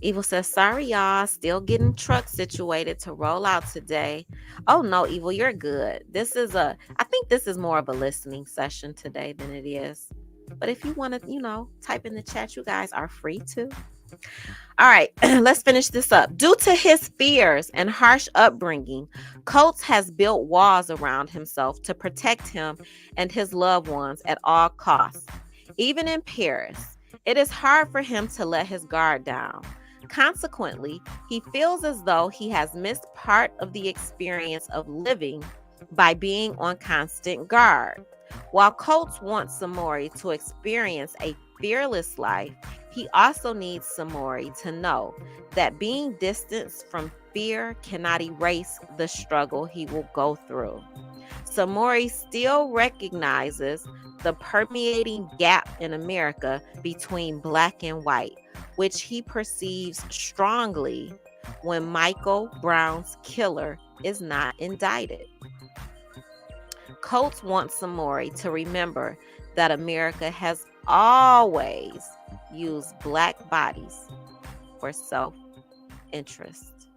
Evil says, sorry, y'all. Still getting truck situated to roll out today. Oh, no, Evil, you're good. I think this is more of a listening session today than it is. But if you want to, type in the chat, you guys are free to. All right, let's finish this up. Due to his fears and harsh upbringing, Coates has built walls around himself to protect him and his loved ones at all costs. Even in Paris, it is hard for him to let his guard down. Consequently, he feels as though he has missed part of the experience of living by being on constant guard. While Coates wants Samori to experience a fearless life, he also needs Samori to know that being distanced from fear cannot erase the struggle he will go through. Samori still recognizes the permeating gap in America between black and white, which he perceives strongly when Michael Brown's killer is not indicted. Coates wants Samori to remember that America has always used black bodies for self-interest.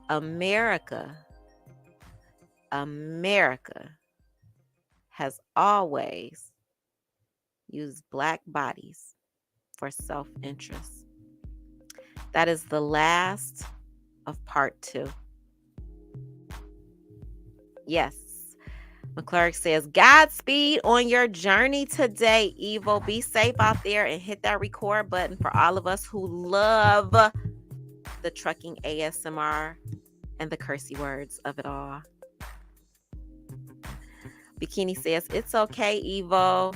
America has always used black bodies for self-interest. That is the last of part 2. Yes. McClurg says, Godspeed on your journey today, Evo. Be safe out there and hit that record button for all of us who love the trucking ASMR and the cursey words of it all. Bikini says, it's okay, Evo.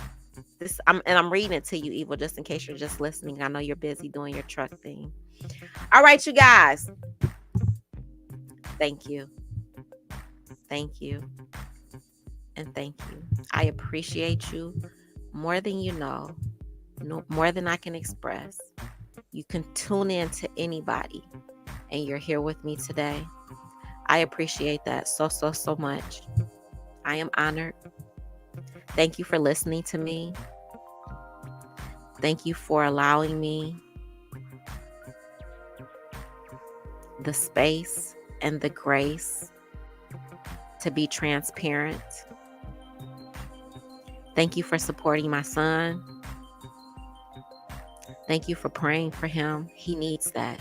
I'm reading it to you, Evo, just in case you're just listening. I know you're busy doing your truck thing. All right, you guys. Thank you. Thank you. And thank you. I appreciate you more than you know, more than I can express. You can tune in to anybody and you're here with me today. I appreciate that so much. I am honored. Thank you for listening to me. Thank you for allowing me the space and the grace to be transparent. Thank you for supporting my son. Thank you for praying for him. He needs that.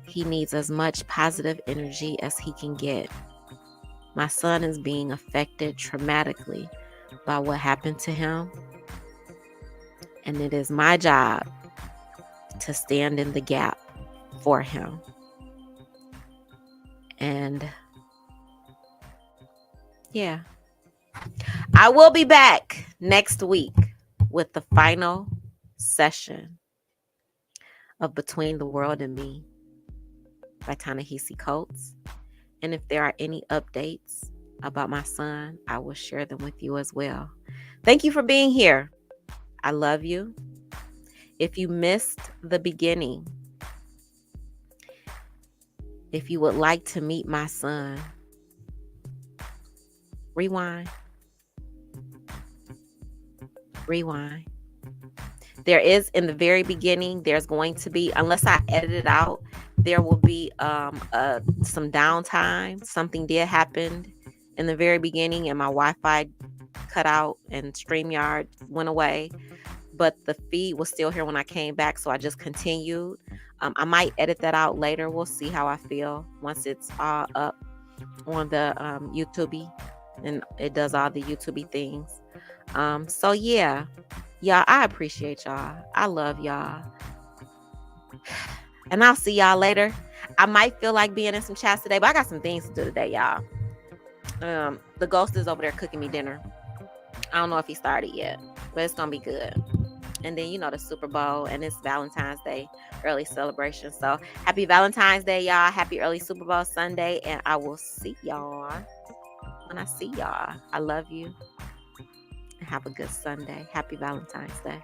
He needs as much positive energy as he can get. My son is being affected traumatically by what happened to him. And it is my job to stand in the gap for him. And yeah. I will be back next week with the final session of Between the World and Me by Ta-Nehisi Coates. And if there are any updates about my son, I will share them with you as well. Thank you for being here. I love you. If you missed the beginning, if you would like to meet my son, rewind. There is in the very beginning, there's going to be, unless I edit it out, there will be some downtime. Something did happen in the very beginning, and my Wi-Fi cut out and StreamYard went away, but the feed was still here when I came back, so I just continued. I might edit that out later. We'll see how I feel once it's all up on the YouTube, and it does all the YouTube things. So yeah, y'all, I appreciate y'all. I love y'all. And I'll see y'all later. I might feel like being in some chats today, but I got some things to do today, y'all. The ghost is over there cooking me dinner. I don't know if he started yet, but it's gonna be good. And then the Super Bowl, and it's Valentine's Day early celebration. So happy Valentine's Day, y'all. Happy early Super Bowl Sunday, and I will see y'all when I see y'all. I love you. Have a good Sunday. Happy Valentine's Day.